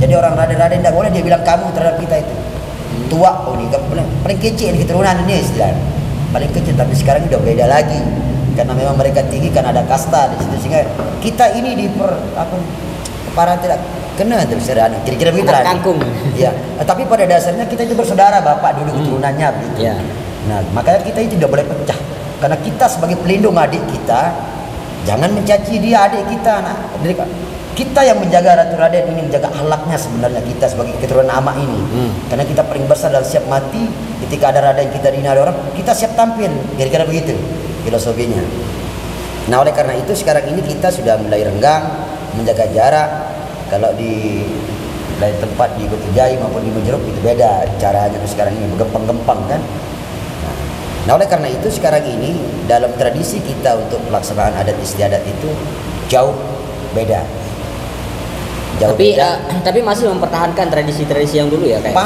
Jadi orang Raden tidak boleh dia bilang kamu terhadap kita itu. Tua ini paling kecil ini keturunan ini istilah. Paling kecil, tapi sekarang udah beda lagi. Karena memang mereka tinggi, karena ada kasta di situ, sehingga kita ini para tidak kena terserah. Kira-kira begitu lah. Kangkung. Ya, tapi pada dasarnya kita itu bersaudara, bapak dulu keturunannya begitu. Ya. Nah, makanya kita itu tidak boleh pecah. Karena kita sebagai pelindung adik kita, jangan mencaci dia adik kita. Nah, kita yang menjaga Ratu Raden ini, menjaga akhlaknya sebenarnya kita sebagai keturunan ama ini. Karena kita paling besar dan siap mati ketika ada Raden kita dihina orang, kita siap tampil. Kira-kira begitu filosofinya. Nah oleh karena itu sekarang ini kita sudah mulai renggang, menjaga jarak. Kalau di lain tempat di Batu Jai maupun di Mejeruk itu beda caranya sekarang ini, bergempang-gempang kan. Nah, Nah oleh karena itu sekarang ini dalam tradisi kita untuk pelaksanaan adat istiadat itu jauh beda. Tapi masih mempertahankan tradisi-tradisi yang dulu ya kayak.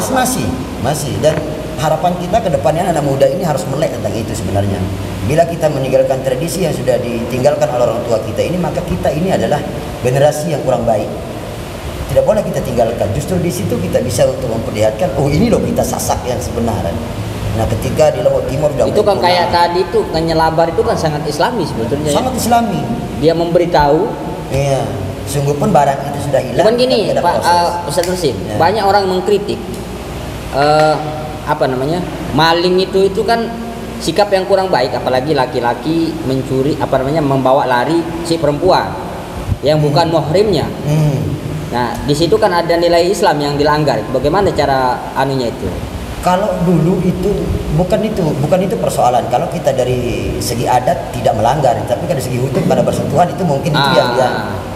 Masih dan harapan kita ke depannya anak muda ini harus melek tentang itu sebenarnya. Bila kita meninggalkan tradisi yang sudah ditinggalkan oleh orang tua kita ini, maka kita ini adalah generasi yang kurang baik. Tidak boleh kita tinggalkan. Justru di situ kita bisa untuk memperlihatkan, oh ini loh kita Sasak yang sebenarnya. Nah ketika di Lombok Timur itu kan kayak tadi itu kan Nyelabar itu kan sangat Islami sebetulnya. Sangat Islami. Dia memberitahu. Iya. Sungguh pun barang itu sudah hilang. Cuman gini Pak Ustaz Nusim, ya. Banyak orang mengkritik maling itu kan sikap yang kurang baik, apalagi laki-laki mencuri membawa lari si perempuan yang bukan muhrimnya. Nah di situ kan ada nilai Islam yang dilanggar. Bagaimana cara anunya itu? Kalau dulu itu bukan itu persoalan. Kalau kita dari segi adat tidak melanggar, tapi dari segi hukum karena bersentuhan itu mungkin itu yang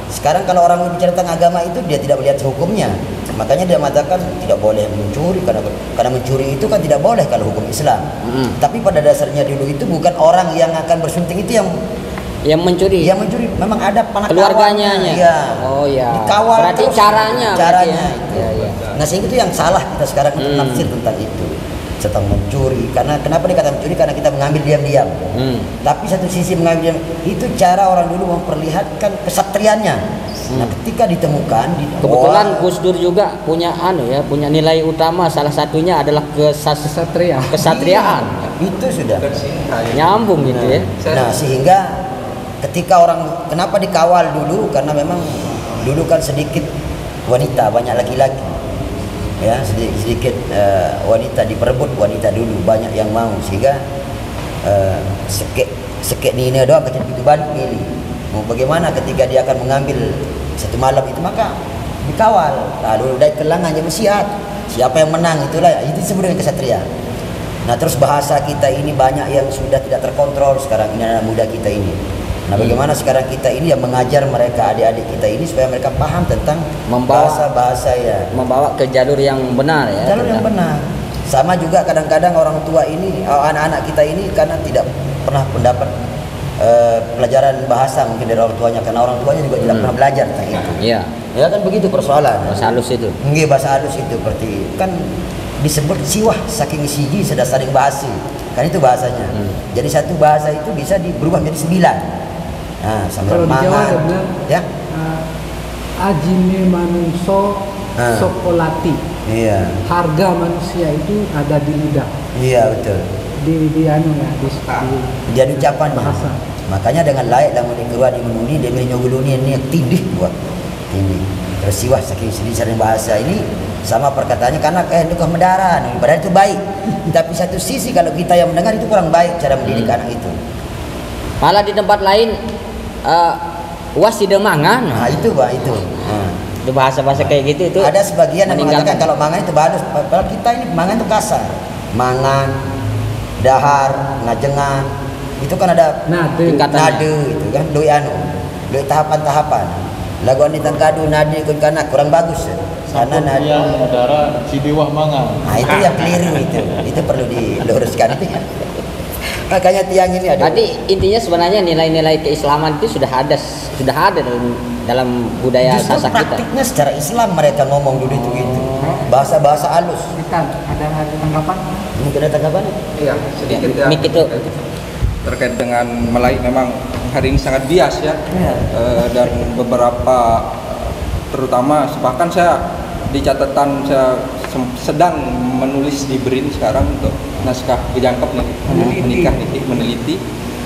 sekarang kalau orang bicara tentang agama itu dia tidak melihat hukumnya. Makanya dia mengatakan tidak boleh mencuri karena mencuri itu kan tidak boleh kalau hukum Islam. Tapi pada dasarnya dulu itu bukan orang yang akan bersunting itu yang mencuri. Yang mencuri memang ada keluarganya. Iya. Oh ya. Dikawal berarti terus, caranya. Ya. Nah sehingga itu yang salah kita sekarang nafsir tentang itu tentang mencuri. Karena kenapa dikatakan mencuri? Karena kita mengambil diam-diam. Tapi satu sisi mengambil diam itu cara orang dulu memperlihatkan kesatriannya. Nah ketika ditemukan kebetulan Gus Dur juga punya punya nilai utama, salah satunya adalah kesatriaan. Itu sudah nyambung gitu ya. Nah sehingga ketika orang kenapa dikawal dulu, karena memang dulu kan sedikit wanita, banyak laki-laki ya, sedikit wanita diperebut, wanita dulu banyak yang mau, sehingga sekek ni doang kecil itu balik milih mau bagaimana ketika dia akan mengambil satu malam itu, maka dikawal lalu dari kelangan aja mesiat siapa yang menang itulah itu disebut dengan kesatria. Nah terus bahasa kita ini banyak yang sudah tidak terkontrol sekarang ini anak muda kita ini. Nah bagaimana sekarang kita ini yang mengajar mereka adik-adik kita ini supaya mereka paham tentang bahasa ya, membawa ke jalur yang benar ya. Jalur yang benar. Sama juga kadang-kadang orang tua ini, anak-anak kita ini karena tidak pernah mendapat pelajaran bahasa mungkin dari orang tuanya, karena orang tuanya juga tidak pernah belajar tentang itu. Iya. Ya kan begitu persoalan. Bahasa halus itu. Nggih, bahasa halus itu seperti kan disebut siwah saking siji sudah saling bahasa. Kan itu bahasanya. Jadi satu bahasa itu bisa berubah menjadi 9. Nah, kalau di Jawa ada bilang ya ajine manungso sokolati. Iya. Harga manusia itu ada di lidah. Iya betul. Di ucapan bahasa. Makanya dengan layak dan menikeruan di menuni dia menyoguluni ini tindih buat ini tersiwah saking sedih bahasa ini sama perkataannya karena itu kemedaran padahal itu baik. Tapi satu sisi kalau kita yang mendengar itu kurang baik cara mendidik anak itu. Malah di tempat lain was tidak mangan. Nah itu Pak itu. Itu bahasa-bahasa kayak gitu itu. Ada sebagian yang mengatakan kalau mangan itu bagus. Kalau kita ini mangan itu kasar. Mangan, dahar, ngajengan. Itu kan ada nade itu kan doi tahapan-tahapan. Lagu ani tangkadu nade kun kana kurang bagus. Karena nade udara si dewa mangan. Nah itu yang keliru itu. Itu perlu diluruskan itu. Makanya tiang ini ada. Tadi intinya sebenarnya nilai-nilai keislaman itu sudah ada dalam budaya Sasak kita. Praktiknya secara Islam mereka ngomong dulu itu gitu. Bahasa-bahasa halus. Ada tanggapan? Mungkin ada tanggapan? Iya, sedikit ya. Mik itu terkait dengan Melayu memang hari ini sangat bias ya. Dan beberapa terutama bahkan saya di catatan saya sedang menulis di BRIN sekarang untuk naskah Bejangkep menikah meneliti,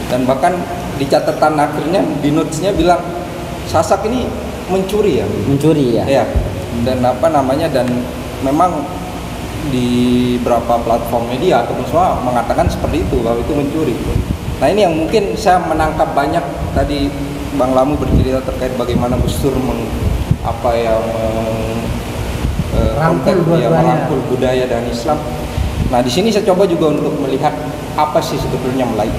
dan bahkan di catatan akhirnya di notesnya bilang Sasak ini mencuri ya. Ya. Dan dan memang di beberapa platform media ataupun semua mengatakan seperti itu bahwa itu mencuri. Nah ini yang mungkin saya menangkap banyak tadi Bang Lamu bercerita terkait bagaimana Gus Dur merangkul budaya dan Islam. Nah di sini saya coba juga untuk melihat apa sih sebetulnya Melayu.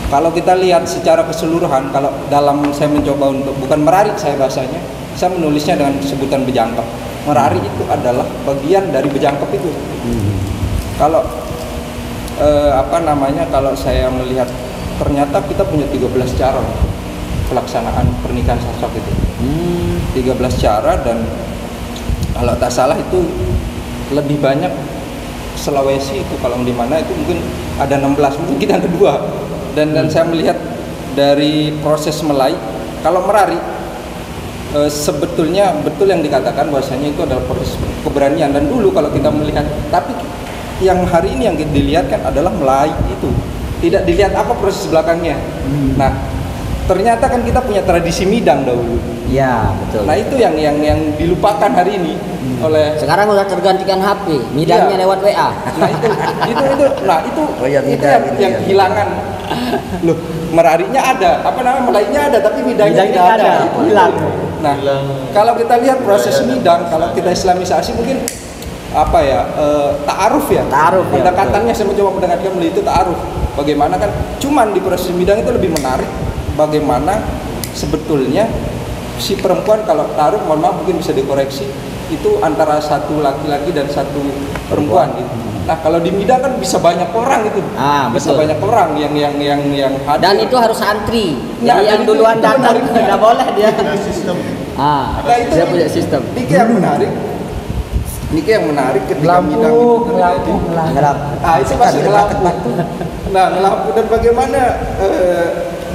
Kalau kita lihat secara keseluruhan, kalau dalam saya mencoba untuk bukan merarik saya bahasanya, saya menulisnya dengan sebutan Bejangkep. Merarik itu adalah bagian dari Bejangkep itu. Kalau kalau saya melihat ternyata kita punya 13 cara pelaksanaan pernikahan sasak itu. 13 cara, dan kalau tak salah itu lebih banyak Sulawesi itu, kalau di mana itu mungkin ada 16, mungkin kita yang kedua. Dan saya melihat dari proses Melayu, kalau Merari sebetulnya betul yang dikatakan bahwasanya itu adalah proses keberanian. Dan dulu kalau kita melihat, tapi yang hari ini yang dilihatkan adalah Melayu itu, tidak dilihat apa proses belakangnya. Nah, ternyata kan kita punya tradisi midang dahulu. Ya, betul. Nah, itu yang dilupakan hari ini oleh. Sekarang udah tergantikan HP, midangnya lewat WA. Nah, itu yang kehilangan. Loh, Merarinya ada, Melayunya ada, tapi midangnya tidak ada. Hilang. Nah, kalau kita lihat proses midang, kalau kita islamisasi mungkin ta'aruf ya. Ta'aruf ya, pendekatannya saya mencoba mendekatkan melalui itu ta'aruf. Bagaimana kan cuman di proses midang itu lebih menarik bagaimana sebetulnya si perempuan, kalau ta'aruf mohon maaf mungkin bisa dikoreksi, itu antara satu laki-laki dan satu perempuan gitu. Nah, kalau di midang kan bisa banyak orang itu. Bisa betul. banyak orang yang hadir. Dan itu harus antri. Nah, Jadi yang duluan datang tidak boleh dia. Sistem. Nah, itu Dia punya sistem. Niki yang menarik ketika midang itu terjadi. Ngelap. Itu pasti ngelampu. Nah, ngelampu, dan bagaimana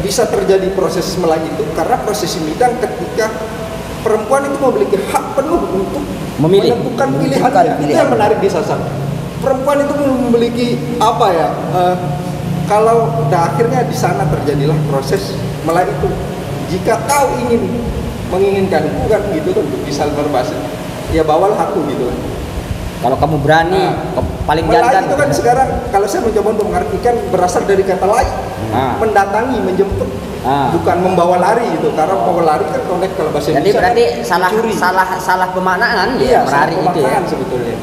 bisa terjadi proses Melayu itu karena proses midang ketika perempuan itu memiliki hak penuh untuk menentukan pilihannya. Itu yang menarik di Sasak. Perempuan itu memiliki kalau akhirnya di sana terjadilah proses Melayu itu. Jika kau menginginkan bukan gitu tuh, bisa berbahasa, ya bawalah aku gitu. Kalau kamu berani, paling jantan. Itu kan sekarang kalau saya mencoba untuk mengartikan berasal dari kata layu, mendatangi, menjemput, bukan membawa lari gitu. Karena membawa lari kan konteks kalau bahasa Jadi Indonesia berarti kan salah pemaknaan iya, Merari salah itu ya. pemaknaan sebetulnya.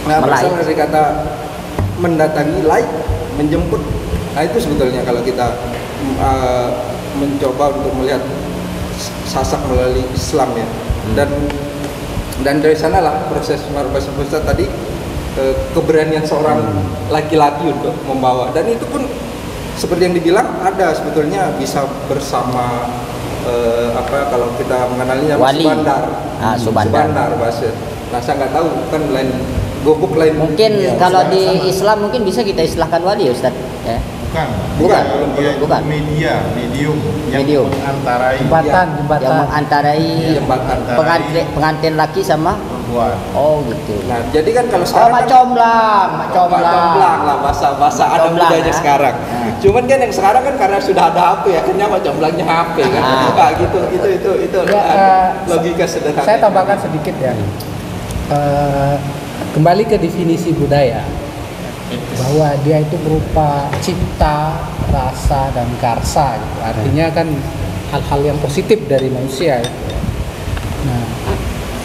Nah, berasal dari kata mendatangi, layu, menjemput. Nah, itu sebetulnya kalau kita mencoba untuk melihat Sasak melalui Islam ya. Dan dari sanalah proses tadi keberanian seorang laki-laki untuk membawa, dan itu pun seperti yang dibilang ada sebetulnya bisa bersama kalau kita mengenalinya Wali. Subandar bahasa. Nah, saya nggak tahu kan lain gobuk lain. Mungkin kalau di Islam mungkin bisa kita istilahkan wali, Ustaz. Ya. Bukan. Dia Bukan. Medium yang mengantarai yang mengantarai pengantin laki sama perempuan. Oh gitu. Nah, jadi kan kalau sekarang Mak comblang lah bahasa ada budaya sekarang. Cuman kan yang sekarang kan karena sudah ada HP ya, akhirnya mak comblangnya HP kan. Itu logika sederhana. Saya tambahkan sedikit ya. Kembali ke definisi budaya, bahwa dia itu berupa cipta, rasa, dan karsa gitu. Artinya kan hal-hal yang positif dari manusia gitu. Nah,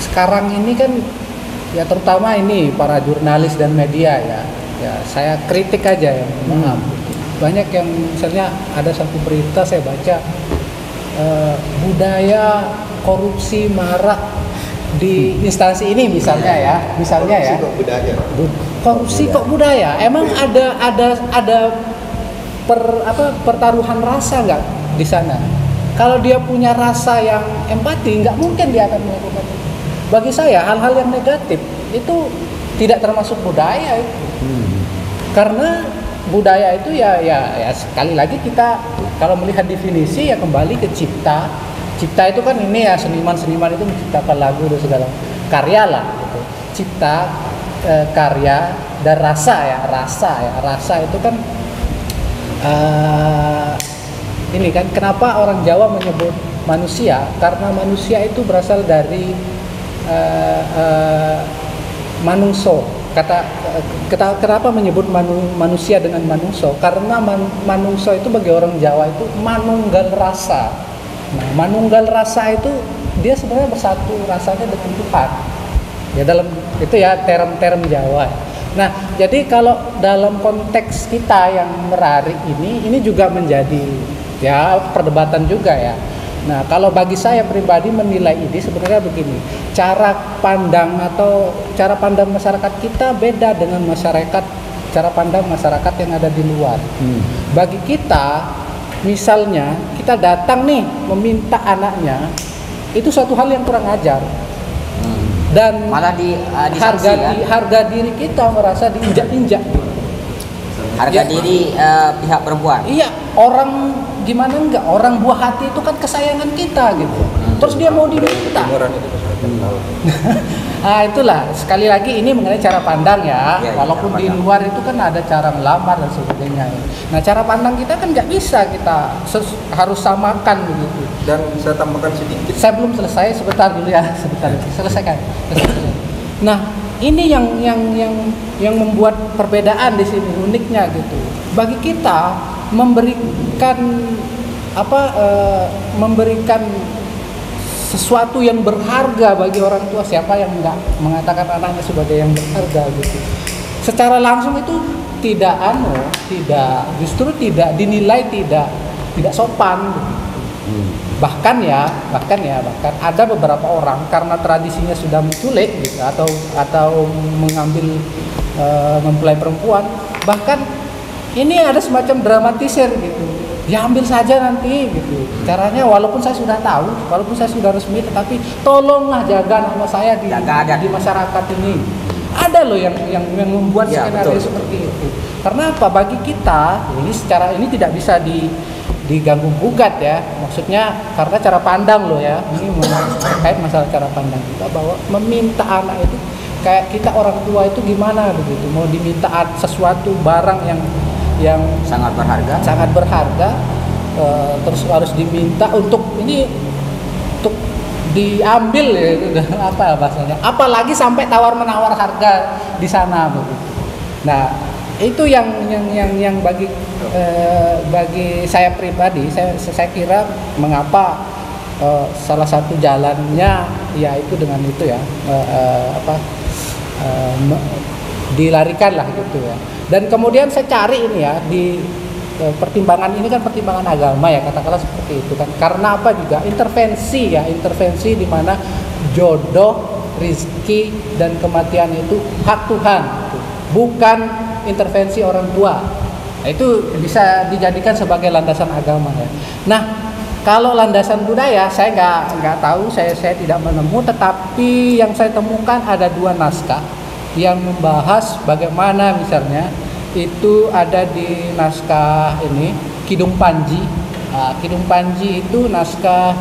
sekarang ini kan ya terutama ini para jurnalis dan media ya saya kritik aja ya, maaf. Banyak yang misalnya ada satu berita saya baca, budaya korupsi marak di instansi ini misalnya ya korupsi kok budaya. Emang ada pertaruhan rasa nggak di sana? Kalau dia punya rasa yang empati, nggak mungkin dia akan melakukan itu. Bagi saya hal-hal yang negatif itu tidak termasuk budaya itu. Karena budaya itu ya sekali lagi kita kalau melihat definisi ya kembali ke cipta. Cipta itu kan ini ya, seniman itu menciptakan lagu dan segala karya lah gitu. Cipta, karya, dan rasa itu kan ini kan kenapa orang Jawa menyebut manusia, karena manusia itu berasal dari manungso. Kenapa menyebut manusia dengan manungso? Karena manungso itu bagi orang Jawa itu manunggal rasa. Nah, manunggal rasa itu dia sebenarnya bersatu rasanya dengan Tuhan. Ya dalam itu ya term-term Jawa. Nah, jadi kalau dalam konteks kita yang Merari ini juga menjadi ya perdebatan juga ya. Nah, kalau bagi saya pribadi menilai ini sebenarnya begini, cara pandang masyarakat kita beda dengan masyarakat cara pandang masyarakat yang ada di luar. Bagi kita, misalnya kita datang nih meminta anaknya, itu suatu hal yang kurang ajar. Dan Malah disanksi, harga diri kita merasa diinjak-injak. harga diri pihak perempuan. Iya, orang gimana enggak, orang buah hati itu kan kesayangan kita gitu. Terus dia mau diminta. Nah itulah, sekali lagi ini mengenai cara pandang ya. Ya, Walaupun cara di pandang. luar itu kan ada cara melamar dan sebagainya. Nah cara pandang kita kan nggak bisa kita harus samakan begitu. Dan saya tambahkan sedikit. Saya belum selesai, sebentar dulu ya, sebentar. Selesaikan. Nah, ini yang membuat perbedaan di sini, uniknya gitu. Bagi kita memberikan sesuatu yang berharga bagi orang tua, siapa yang enggak mengatakan anaknya sebagai yang berharga gitu. Secara langsung itu justru tidak dinilai tidak sopan gitu. Bahkan ada beberapa orang karena tradisinya sudah menculik gitu, atau mengambil mempelai perempuan, bahkan ini ada semacam dramatisir gitu, diambil saja nanti gitu caranya, walaupun saya sudah tahu, walaupun saya sudah resmi, tetapi tolonglah jaga nama saya di masyarakat ini. Ada loh yang membuat Ya, skenario betul. seperti itu. Karena apa? Bagi kita ini tidak bisa diganggu gugat ya, maksudnya karena cara pandang loh ya, ini terkait masalah cara pandang kita, bahwa meminta anak itu kayak kita orang tua itu gimana begitu, mau diminta sesuatu barang yang Sangat berharga. Terus harus diminta untuk diambil ya, itu apa bahasanya, apalagi sampai tawar menawar harga di sana begitu. Nah itu yang bagi saya pribadi, saya kira mengapa salah satu jalannya yaitu dengan itu ya, dilarikan lah gitu ya. Dan kemudian saya cari ini ya di pertimbangan ini kan pertimbangan agama ya, katakanlah seperti itu kan. Karena apa juga intervensi di mana jodoh, rizki dan kematian itu hak Tuhan, gitu. Bukan intervensi orang tua. Nah, itu bisa dijadikan sebagai landasan agama ya. Nah, kalau landasan budaya saya nggak tahu, saya tidak menemu, tetapi yang saya temukan ada 2 naskah yang membahas bagaimana misalnya itu ada di naskah ini Kidung Panji. Kidung Panji itu naskah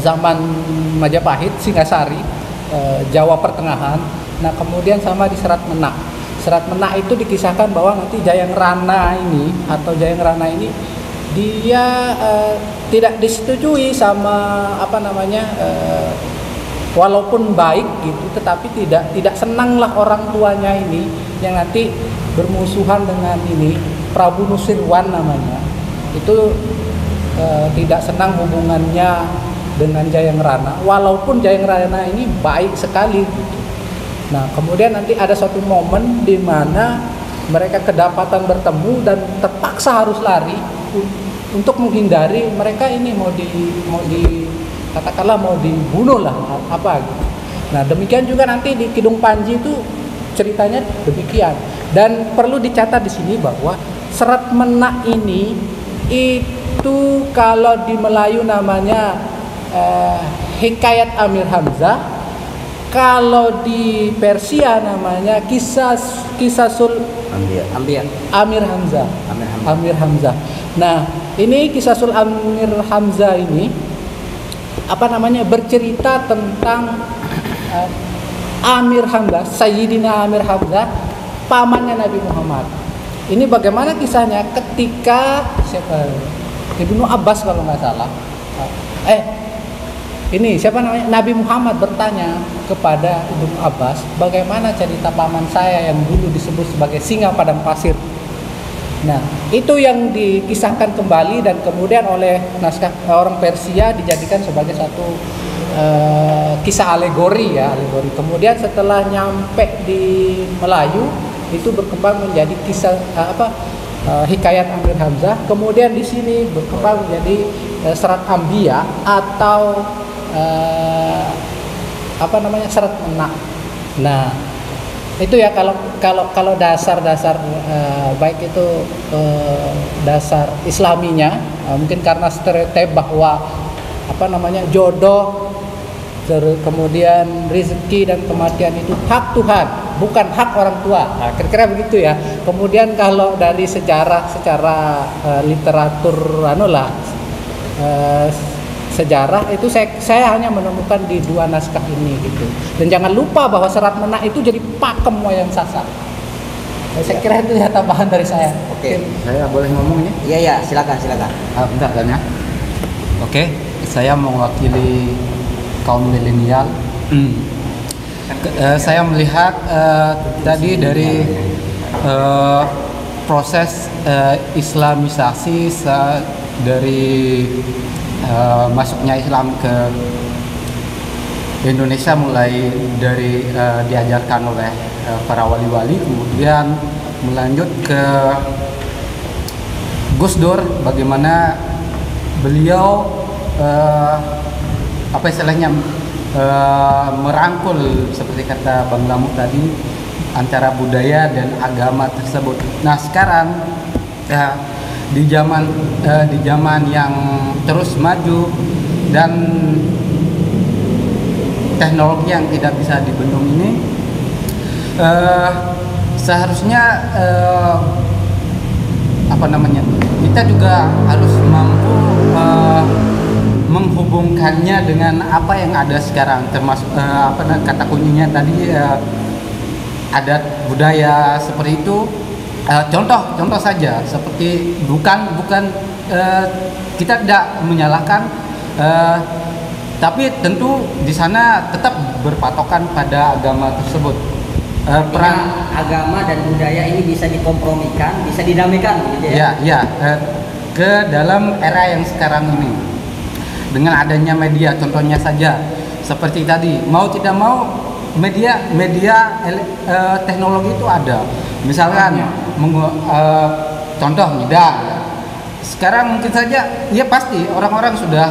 zaman Majapahit, Singasari, Jawa Pertengahan. Nah kemudian sama di Serat Menak. Serat Menak itu dikisahkan bahwa nanti Jayang Rana ini dia tidak disetujui sama walaupun baik gitu, tetapi tidak senanglah orang tuanya ini yang nanti bermusuhan dengan ini Prabu Nusirwan namanya. Itu tidak senang hubungannya dengan Jayang Rana, walaupun Jayang Rana ini baik sekali gitu. Nah, kemudian nanti ada suatu momen di mana mereka kedapatan bertemu dan terpaksa harus lari untuk menghindari mereka ini mau dibunuh lah apa gitu. Nah demikian juga nanti di Kidung Panji itu ceritanya demikian. Dan perlu dicatat di sini bahwa Serat Menak ini itu kalau di Melayu namanya Hikayat Amir Hamzah, kalau di Persia namanya Kisasul Amir Hamzah. Nah ini Kisasul Amir Hamzah ini bercerita tentang Amir Hamzah, Sayyidina Amir Hamzah, pamannya Nabi Muhammad. Ini bagaimana kisahnya ketika Ibnu Abbas kalau nggak salah, Nabi Muhammad bertanya kepada Ibnu Abbas, bagaimana cerita paman saya yang dulu disebut sebagai singa padang pasir. Nah, itu yang dikisahkan kembali dan kemudian oleh naskah orang Persia dijadikan sebagai satu kisah alegori. Kemudian setelah nyampe di Melayu itu berkembang menjadi kisah Hikayat Amir Hamzah. Kemudian di sini berkembang menjadi Serat Ambia atau Serat Menak. Nah, Itu ya kalau dasar-dasar baik itu dasar Islaminya, mungkin karena stereotip bahwa jodoh, kemudian rezeki dan kematian itu hak Tuhan, bukan hak orang tua. Nah, kira-kira begitu ya. Kemudian kalau dari sejarah secara literatur sejarah itu saya hanya menemukan di 2 naskah ini gitu. Dan jangan lupa bahwa Serat Menak itu jadi pakem wayang sasar. Saya kira itu ya tambahan dari saya. Oke. Saya boleh ngomong ini? Iya, silakan. Bentar kan ya. Oke, saya mewakili kaum milenial. Saya melihat tadi dari proses Islamisasi dari masuknya Islam ke Indonesia, mulai dari diajarkan oleh para wali-wali, kemudian melanjut ke Gus Dur, bagaimana beliau merangkul seperti kata Bang Lamu tadi antara budaya dan agama tersebut. Nah sekarang di zaman yang terus maju dan teknologi yang tidak bisa dibendung ini, seharusnya kita juga harus mampu menghubungkannya dengan apa yang ada sekarang, termasuk kata kuncinya tadi adat budaya seperti itu. Contoh saja, seperti bukan kita tidak menyalahkan, tapi tentu di sana tetap berpatokan pada agama tersebut. Peran agama dan budaya ini bisa dikompromikan, bisa didamaikan gitu ya. Ke dalam era yang sekarang ini dengan adanya media, contohnya saja seperti tadi, mau tidak mau media teknologi itu ada. Misalkan contoh midang. Sekarang mungkin saja ya pasti orang-orang sudah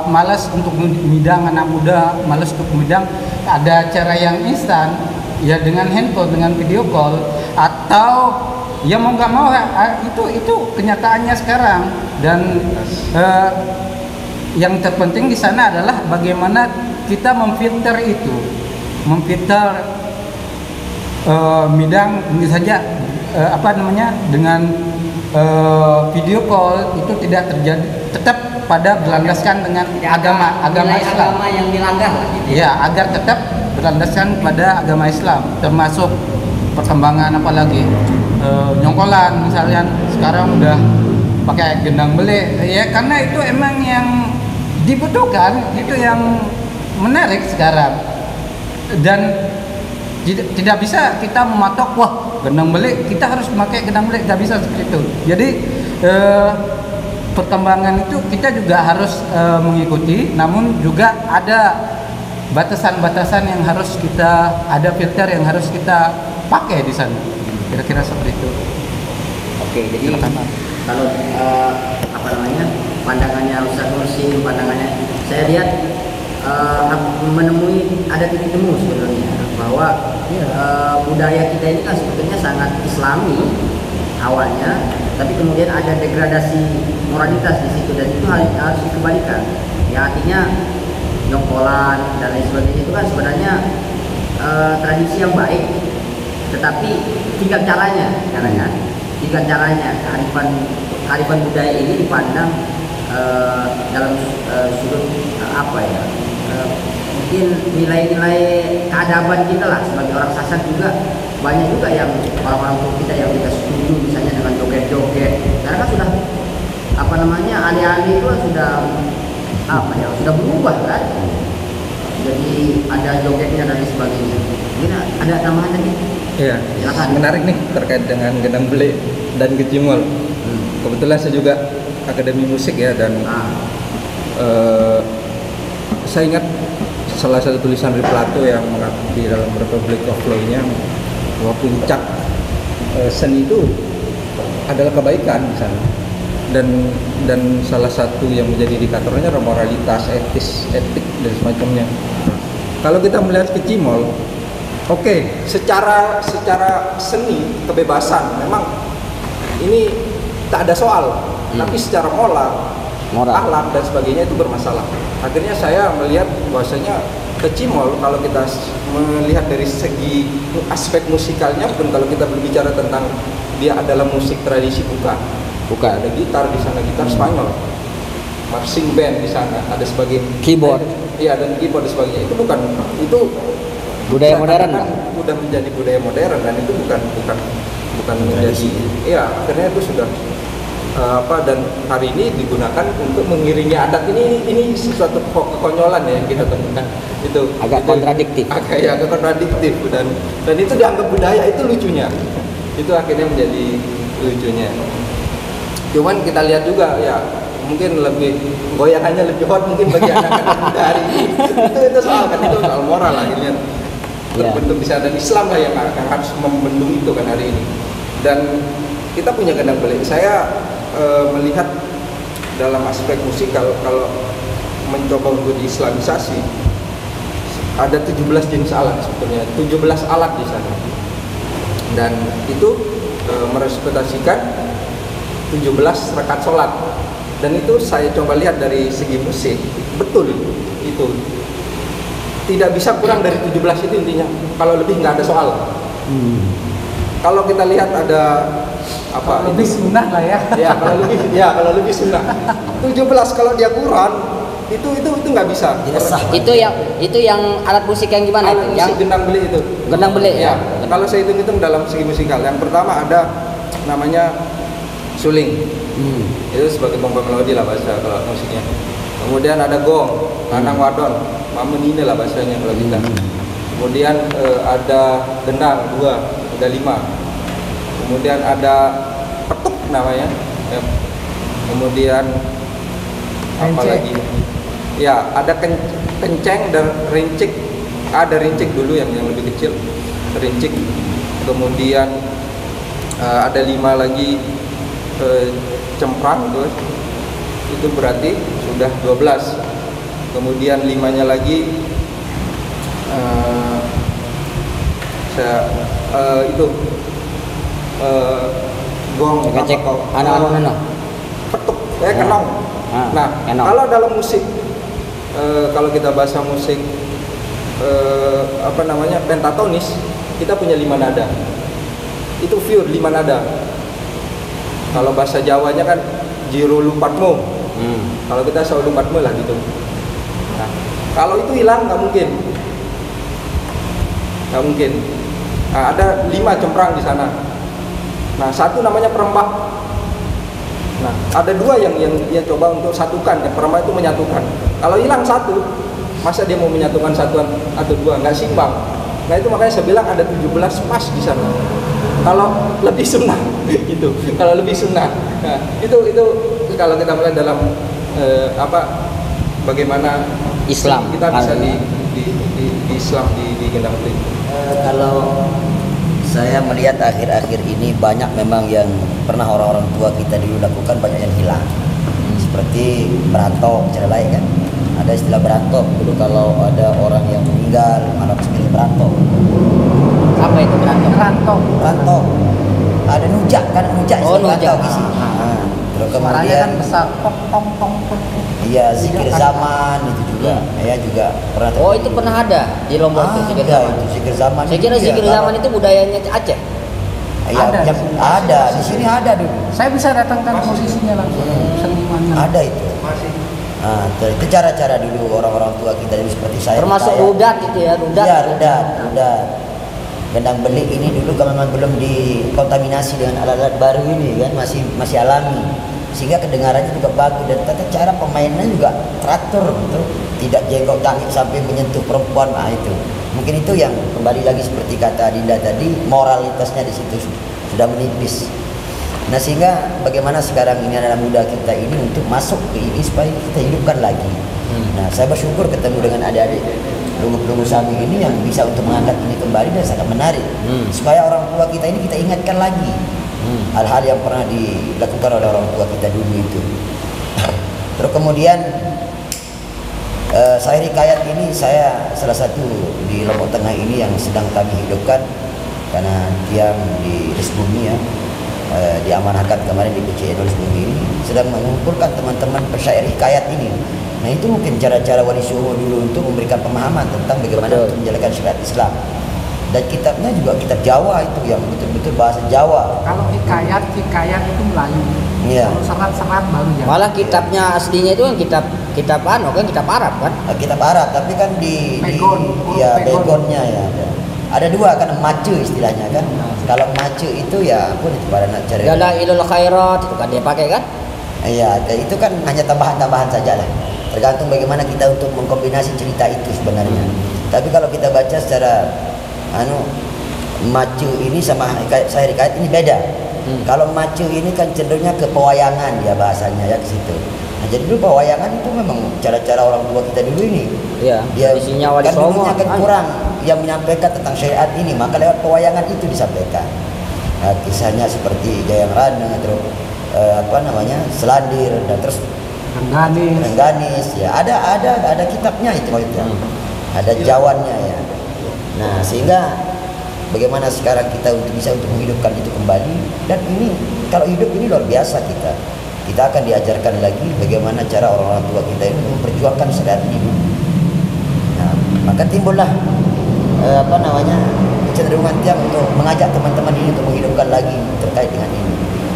malas untuk midang, anak muda malas untuk midang. Ada cara yang instan ya, dengan handphone, dengan video call, atau ya mau nggak mau itu kenyataannya sekarang. Dan yang terpenting di sana adalah bagaimana kita memfilter midang, mungkin saja dengan video call itu tidak terjadi, tetap pada berlandaskan dengan agama Islam. Agama yang dilanggar lah gitu ya, agar tetap berlandaskan pada agama Islam, termasuk perkembangan apalagi nyongkolan misalnya sekarang udah pakai gendang belik ya, karena itu emang yang dibutuhkan, itu yang menarik sekarang. Dan tidak bisa kita mematok, wah gendang belik kita harus memakai gendang belik, tidak bisa seperti itu. Jadi perkembangan itu kita juga harus mengikuti, namun juga ada batasan-batasan yang harus kita, ada filter yang harus kita pakai di sana. Kira-kira seperti itu. Oke, jadi kalau pandangannya Ustaz Nursi, pandangannya saya lihat menemui ada titik temu sebenarnya, bahwa budaya kita ini kan sebetulnya sangat Islami awalnya, tapi kemudian ada degradasi moralitas di situ, dan itu harus dikembalikan. Ya, artinya nyongkolan dan lain sebagainya itu kan sebenarnya tradisi yang baik, tetapi tingkat caranya kearifan budaya ini dipandang dalam sudut mungkin nilai-nilai keadaban kita lah sebagai orang Sasak juga. Banyak juga yang orang-orang tua kita yang tidak setuju misalnya dengan joget-joget, karena kan sudah alih-alih itu sudah sudah berubah kan, jadi ada jogetnya dan sebagainya. Mungkin ada tambahan lagi? Iya, menarik nih terkait dengan gendang belik dan gejimol. Kebetulan saya juga akademi musik ya, dan saya ingat salah satu tulisan dari Plato yang di dalam Republic of Law-nya, bahwa puncak seni itu adalah kebaikan di sana, dan salah satu yang menjadi indikatornya adalah moralitas, etik dan semacamnya. Kalau kita melihat kecimol, Oke, secara seni kebebasan memang ini tak ada soal, tapi secara moral, akhlak dan sebagainya itu bermasalah. Akhirnya saya melihat bahwasanya ke Cimol, kalau kita melihat dari segi aspek musikalnya pun, kalau kita berbicara tentang dia adalah musik tradisi, bukan. Ada gitar di sana, gitar Spanyol, marching band di sana, ada sebagai keyboard. Iya, dan keyboard dan sebagainya. Itu bukan, itu budaya modern kan? Udah menjadi budaya modern, dan itu bukan menjadi. Iya, akhirnya itu sudah dan hari ini digunakan untuk mengiringi adat. Ini sesuatu kekonyolan ya yang kita temukan. Itu agak kontradiktif. Agak kontradiktif, dan itu dianggap budaya, itu lucunya. Itu akhirnya menjadi lucunya. Cuman kita lihat juga ya, mungkin lebih goyangannya lebih hot mungkin bagi anak-anak muda hari ini. Itu soal moral lah, ini terbentuk di sana, dan Islam lah yang harus membendung itu kan hari ini. Dan kita punya gendang belik. Saya melihat dalam aspek musik, kalau mencoba untuk diislamisasi, ada 17 jenis alat sebetulnya, 17 alat di sana, dan itu merepresentasikan 17 rakaat sholat. Dan itu saya coba lihat dari segi musik, betul itu tidak bisa kurang dari 17 itu intinya. Kalau lebih nggak ada soal. Kalau kita lihat ada apa? Lebih sunnah lah ya. Kalau lebih sunnah. 17 kalau dia kurang, itu nggak bisa. Itu yang alat musik yang gimana? Alat musik gendang belik itu. Gendang belik ya. Kalau saya hitung dalam segi musikal, yang pertama ada namanya suling. Itu sebagai pembawa melodi lah bahasa kalau musiknya. Kemudian ada gong, lanang wadon, mamenine lah bahasanya kalau kita. Kemudian ada gendang 2, ada 5. Kemudian ada petuk namanya. Ya. Kemudian apa lagi? Ya, ada kenceng dan rincik. Ada rincik dulu yang lebih kecil, rincik. Kemudian ada 5 lagi cemprang tuh. Itu berarti sudah 12. Kemudian 5-nya lagi gong, ngecek anak-anak petuk, kenong. Nah, kalau dalam musik, kalau kita bahasa musik pentatonis, kita punya 5 nada. Itu pure 5 nada. Kalau bahasa Jawanya kan jiro lupatmu. Kalau kita selalu lupatmu lah gitu. Nah, kalau itu hilang nggak mungkin. Nah, ada 5 cemprang di sana. Nah, 1 namanya perembak. Nah, ada 2 yang dia coba untuk satukan. Yang perembak itu menyatukan. Kalau hilang 1, masa dia mau menyatukan satuan atau 2? Nggak simbang. Nah, itu makanya saya bilang ada 17 pas di sana. Kalau lebih sunnah gitu. Kalau lebih sunnah. Nah, itu kalau kita melihat dalam bagaimana Islam kita bisa di Islam di gendang belik. Kalau saya melihat akhir-akhir ini banyak memang yang pernah orang-orang tua kita dulu lakukan, banyak yang hilang. Seperti berantok, cara lain kan. Ada istilah berantok dulu, kalau ada orang yang meninggal malam sekali berantok. Apa itu berantok? Berantok. Ada nujak kan, nujak istilah nujak. Terus Suaranya kemudian kan besar, pong. iya, zikir zaman itu juga. Saya juga pernah. Itu pernah ada di Lombok itu zikir zaman. Itu zikir zaman. Saya kira zikir zaman itu budayanya Aceh. Iya, ada di sini ada dulu. Saya bisa datangkan posisinya langsung, senimannya. Ada itu. Nah, itu cara-cara dulu orang-orang tua kita dulu seperti saya. Termasuk rudat itu ya, rudat. Iya, rudat. Gendang belik ini dulu kan memang belum dikontaminasi dengan alat-alat baru ini kan, masih alami, sehingga kedengarannya juga bagus, dan tata cara pemainnya juga teratur, gitu. Tidak jenggot langit sampai menyentuh perempuan. Nah, itu mungkin itu yang kembali lagi seperti kata Dinda tadi, moralitasnya di situ sudah menipis. Nah, sehingga bagaimana sekarang ini anak muda kita ini untuk masuk ke ini supaya kita hidupkan lagi. Nah, saya bersyukur ketemu dengan adik-adik lungu-lungu Sami ini yang bisa untuk mengangkat ini kembali, dan sangat menarik. Supaya orang tua kita ini kita ingatkan lagi hal-hal yang pernah dilakukan oleh orang tua kita dulu itu. Terus kemudian Syair hikayat ini saya salah satu di Lombok Tengah ini yang sedang kami hidupkan, karena tiang di Resbumi ya, diamanahkan kemarin di PCN Resbumi ini sedang mengumpulkan teman-teman pesyair hikayat ini. Nah itu mungkin cara-cara Wali Songo dulu untuk memberikan pemahaman tentang bagaimana untuk menjalankan syariat Islam. Dan kitabnya juga kitab Jawa itu yang betul-betul bahasa Jawa. Kalau hikayat itu Melayu. Iya. Kalau serat-serat baru Jawa. Malah kitabnya aslinya itu kan kitab Arab kan? Kitab Arab, tapi kan Begon. ya begonnya ya. Ada dua kan, mace istilahnya kan. Kalau mace itu ya apa itu pada nak cari. Dalailul khairat itu kan dia pakai kan? Iya, itu kan hanya tambahan-tambahan saja lah. Tergantung bagaimana kita untuk mengkombinasi cerita itu sebenarnya. Tapi kalau kita baca secara macu ini sama syair hikayat ini beda. Kalau macu ini kan cenderungnya ke pewayangan ya bahasanya ya ke situ. Nah, jadi dulu pewayangan itu memang cara-cara orang tua kita dulu ini. Iya. Dia Isinya Wali kan Songo dulunya kan kurang yang menyampaikan tentang syariat ini, maka lewat pewayangan itu disampaikan. Nah, kisahnya seperti Jayang Rana, terus Selandir, dan terus Rengganis ya, ada kitabnya itu maksudnya. Ada jawannya ya. Nah, sehingga bagaimana sekarang kita bisa menghidupkan itu kembali, dan ini kalau hidup ini luar biasa kita akan diajarkan lagi bagaimana cara orang-orang tua kita ini memperjuangkan syariat ini. Nah, maka timbullah kecenderungan tiang untuk mengajak teman-teman ini untuk menghidupkan lagi terkait dengan ini.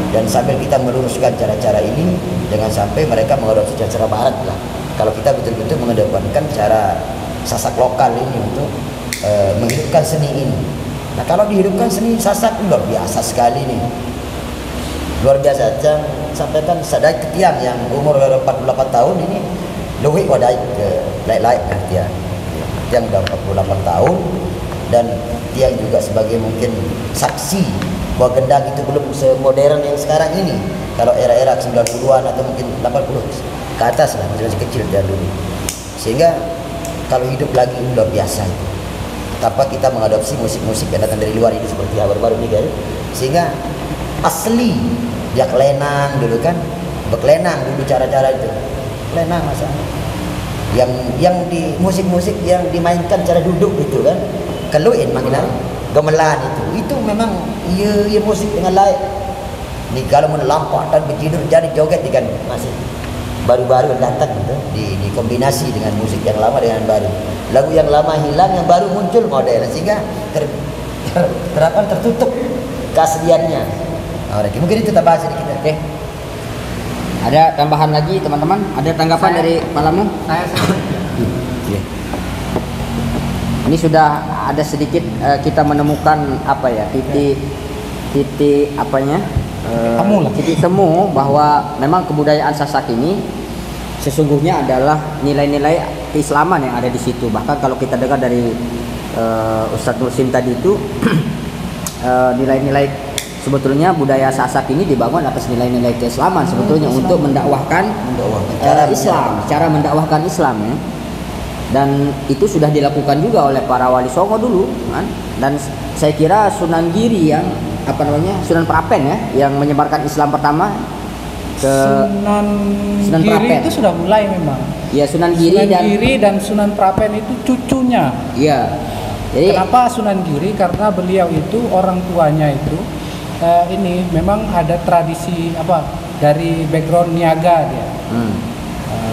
Dan sambil kita meluruskan cara-cara ini, jangan sampai mereka mengadopsi cara barat lah. Kalau kita betul-betul mengedepankan cara Sasak lokal ini untuk menghidupkan seni ini. Nah, kalau dihidupkan seni Sasak luar biasa sekali nih. Luar biasa. Sampaikan sadai ke tiang yang umur 48 tahun ini, luwih wadai ke lain-lain kan tiang. Tiang udah 48 tahun, dan tiang juga sebagai mungkin saksi bahwa gendang itu belum semodern yang sekarang ini. Kalau era-era 90-an atau mungkin 80 ke atas lah, masih kecil dia dulu. Sehingga kalau hidup lagi luar biasa itu. Tanpa kita mengadopsi musik-musik yang datang dari luar itu seperti baru-baru ini kan. Sehingga asli dia kelenang dulu kan, berkelenang dulu cara-cara itu. Kelenang masa. Yang di musik-musik yang dimainkan cara duduk itu kan. Keluin makin gamelan itu memang ia musik dengan lain. Ni kalau melampak dan berjidur jadi joget kan masih baru-baru datang gitu, dikombinasi dengan musik yang lama dengan baru. Lagu yang lama hilang, yang baru muncul modern, sehingga tertutup keasliannya. Mungkin itu tambahan sedikit. Oke. Ada tambahan lagi teman-teman? Ada tanggapan dari Pak Lamu? Ini sudah ada sedikit kita menemukan titik temu bahwa memang kebudayaan Sasak ini sesungguhnya adalah nilai-nilai keislaman yang ada di situ. Bahkan kalau kita dengar dari Ustadz Nursim tadi itu nilai-nilai sebetulnya budaya Sasak ini dibangun atas nilai-nilai keislaman sebetulnya untuk mendakwahkan Islam, cara mendakwahkan Islam ya. Dan itu sudah dilakukan juga oleh para Wali Songo dulu kan? Dan saya kira Sunan Giri yang Sunan Prapen ya yang menyebarkan Islam pertama ke Sunan Giri Prapen. Itu sudah mulai memang. Ya, Sunan Giri dan Sunan Prapen itu cucunya. Iya. Jadi kenapa Sunan Giri? Karena beliau itu orang tuanya itu ini memang ada tradisi dari background niaga dia.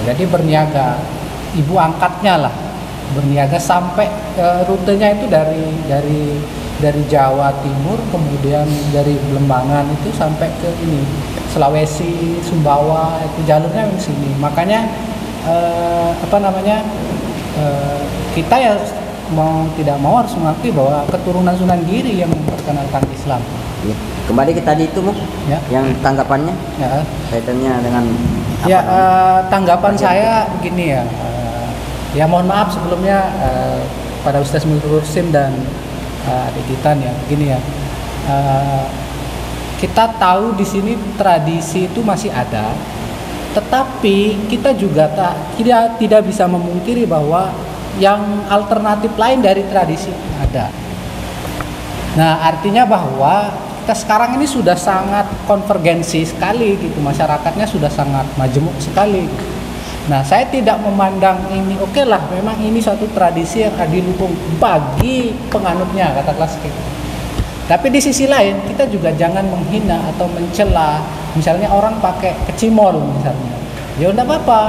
Jadi berniaga. Ibu angkatnya lah berniaga sampai rutenya itu dari Jawa Timur, kemudian dari Belembangan itu sampai ke ini Sulawesi, Sumbawa, itu jalurnya di sini. Makanya kita ya mau tidak mau harus mengakui bahwa keturunan Sunan Giri yang memperkenalkan Islam. Kembali ke tadi itu ya, yang tanggapannya ya, kaitannya dengan tanggapan saya begini ya. Ya mohon maaf sebelumnya pada Ustaz Nursim dan adik Titan ya, begini ya. Kita tahu di sini tradisi itu masih ada, tetapi kita juga tidak bisa memungkiri bahwa yang alternatif lain dari tradisi ada. Nah, artinya bahwa kita sekarang ini sudah sangat konvergensi sekali gitu, masyarakatnya sudah sangat majemuk sekali. Nah, saya tidak memandang ini oke lah, memang ini suatu tradisi yang adiluhung bagi penganutnya, kata klasik. Tapi di sisi lain kita juga jangan menghina atau mencela. Misalnya orang pakai kecimol misalnya, ya udah apa-apa,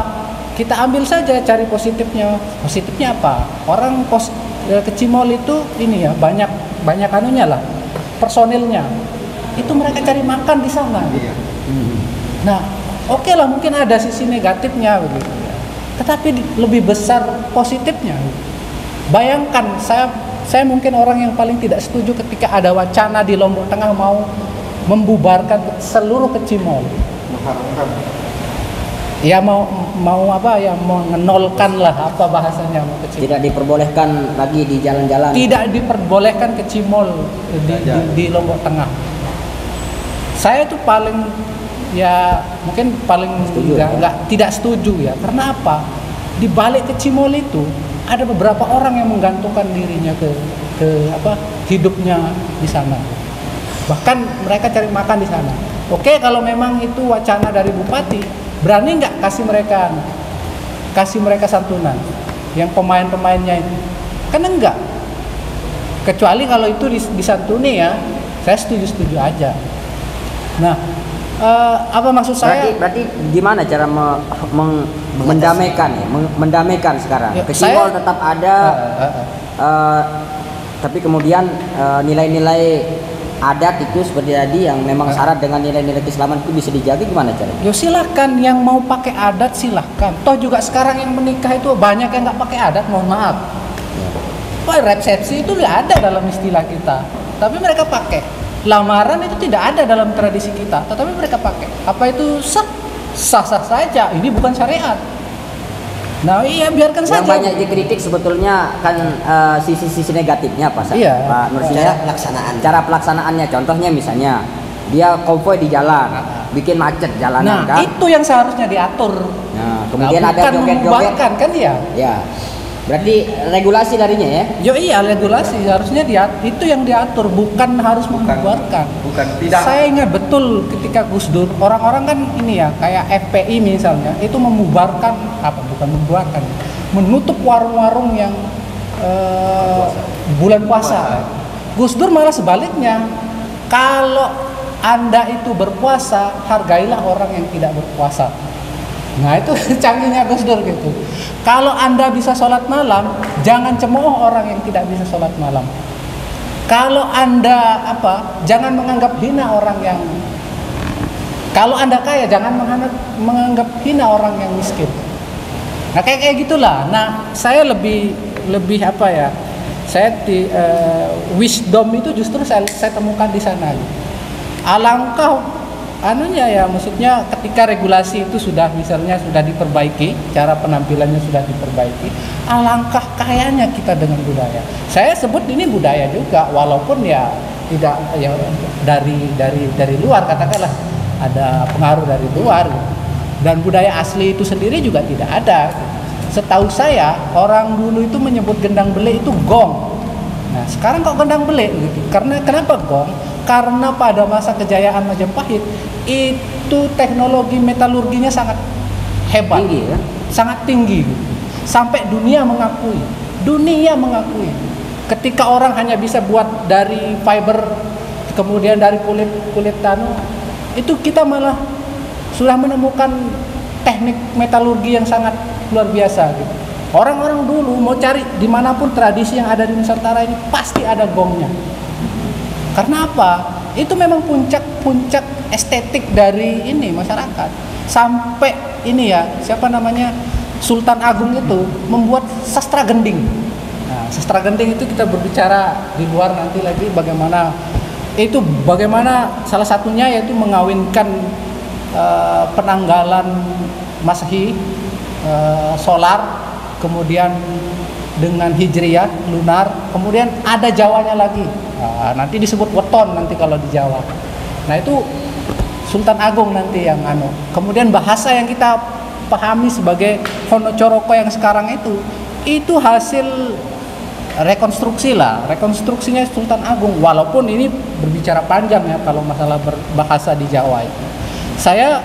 kita ambil saja cari positifnya. Positifnya apa? Orang kecimol itu ini ya banyak anunya lah, personilnya. Itu mereka cari makan di sana. Nah, oke lah mungkin ada sisi negatifnya begitu ya. Tetapi lebih besar positifnya. Bayangkan saya mungkin orang yang paling tidak setuju ketika ada wacana di Lombok Tengah mau membubarkan seluruh kecimol. Ya mau apa ya, mengenolkan lah apa bahasanya mau kecimol. Tidak diperbolehkan lagi di jalan-jalan. Tidak diperbolehkan kecimol di Lombok Tengah. Saya itu paling ya mungkin paling tidak setuju ya. Karena apa? Di balik kecimol itu ada beberapa orang yang menggantungkan dirinya ke hidupnya di sana. Bahkan mereka cari makan di sana. Oke, kalau memang itu wacana dari bupati, berani nggak kasih mereka santunan yang pemain-pemainnya itu? Kan enggak. Kecuali kalau itu disantuni ya, saya setuju aja. Nah, apa maksud saya? Berarti gimana cara mendamaikan ya? Mendamaikan sekarang. Ya, kecimol tetap ada, tapi kemudian nilai-nilai adat itu seperti tadi yang memang syarat dengan nilai-nilai keislaman itu bisa dijaga, gimana caranya? Yo silakan, yang mau pakai adat silahkan. Toh juga sekarang yang menikah itu banyak yang nggak pakai adat, mohon maaf. Wah, resepsi itu nggak ada dalam istilah kita, tapi mereka pakai. Lamaran itu tidak ada dalam tradisi kita, tetapi mereka pakai. Apa itu sah-sah saja? Ini bukan syariat. Nah, iya biarkan saja. Yang banyak dikritik sebetulnya kan sisi-sisi negatifnya Pak. Iya. Pak Nursinya cara pelaksanaannya. Contohnya misalnya dia konvoy di jalan, bikin macet jalanan. Nah, kan? itu yang seharusnya diatur. Nah, kemudian ada bukan joget-joget membubarkan kan ya? Ya. Berarti regulasi larinya ya? Yo iya, regulasi harusnya itu yang diatur, bukan harus membubarkan. Bukan tidak. Saya ingat betul ketika Gus Dur, orang-orang kan ini ya, kayak FPI misalnya, itu membubarkan menutup warung-warung yang bulan puasa. Gus Dur malah sebaliknya. Kalau Anda itu berpuasa, hargailah orang yang tidak berpuasa. Nah, itu canggihnya Gus Dur gitu. Kalau Anda bisa sholat malam, jangan cemooh orang yang tidak bisa sholat malam. Kalau Anda jangan menganggap hina orang yang, kalau Anda kaya, jangan menganggap hina orang yang miskin. Nah, kayak gitulah. Nah, saya lebih saya wisdom itu justru saya temukan di sana. Alangkah maksudnya ketika regulasi itu sudah diperbaiki, cara penampilannya sudah diperbaiki, alangkah kayanya kita dengan budaya. Saya sebut ini budaya juga, walaupun ya tidak ya dari luar, katakanlah ada pengaruh dari luar, dan budaya asli itu sendiri juga tidak ada. Setahu saya orang dulu itu menyebut gendang bele itu gong. Nah, sekarang kok gendang bele gitu. Kenapa gong? Karena pada masa kejayaan Majapahit itu teknologi metalurginya sangat hebat, tinggi, ya? Sangat tinggi, sampai dunia mengakui. Ketika orang hanya bisa buat dari fiber, kemudian dari kulit tanu, itu kita malah sudah menemukan teknik metalurgi yang sangat luar biasa. Gitu. Orang-orang dulu mau cari dimanapun tradisi yang ada di Nusantara ini pasti ada gongnya. Karena apa? Itu memang puncak estetik dari ini masyarakat. Sampai ini ya, Sultan Agung itu membuat sastra gending. Nah, sastra gending itu kita berbicara di luar nanti lagi bagaimana salah satunya yaitu mengawinkan penanggalan Masehi, solar, kemudian dengan Hijriyah, lunar, kemudian ada Jawanya lagi. Nah, nanti disebut weton nanti kalau di Jawa. Nah, itu Sultan Agung nanti yang Kemudian bahasa yang kita pahami sebagai Hono Coroko yang sekarang itu hasil rekonstruksinya Sultan Agung. Walaupun ini berbicara panjang ya kalau masalah berbahasa di Jawa itu. Saya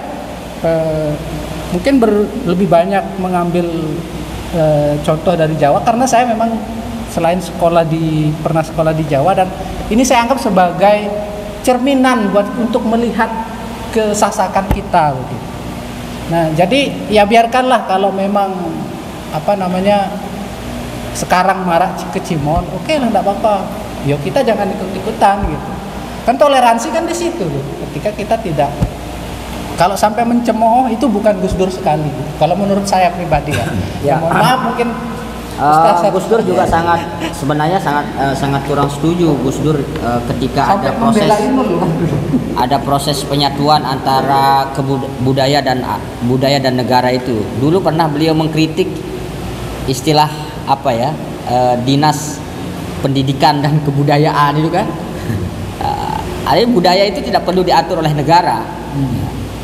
mungkin lebih banyak mengambil contoh dari Jawa karena saya memang selain pernah sekolah di Jawa, dan ini saya anggap sebagai cerminan untuk melihat kesasakan kita begitu. Nah, jadi ya biarkanlah kalau memang sekarang marak ke Cimol, oke lah, enggak apa-apa. Yo, kita jangan ikut-ikutan gitu. Kan toleransi kan di situ gitu. Ketika kita tidak, kalau sampai mencemooh itu bukan Gus Dur sekali gitu. Kalau menurut saya pribadi ya. Mohon maaf mungkin Gus Dur juga sebenarnya sangat kurang setuju Gus Dur ketika sampai ada proses penyatuan antara budaya dan negara itu. Dulu pernah beliau mengkritik istilah dinas pendidikan dan kebudayaan itu kan. Budaya itu tidak perlu diatur oleh negara.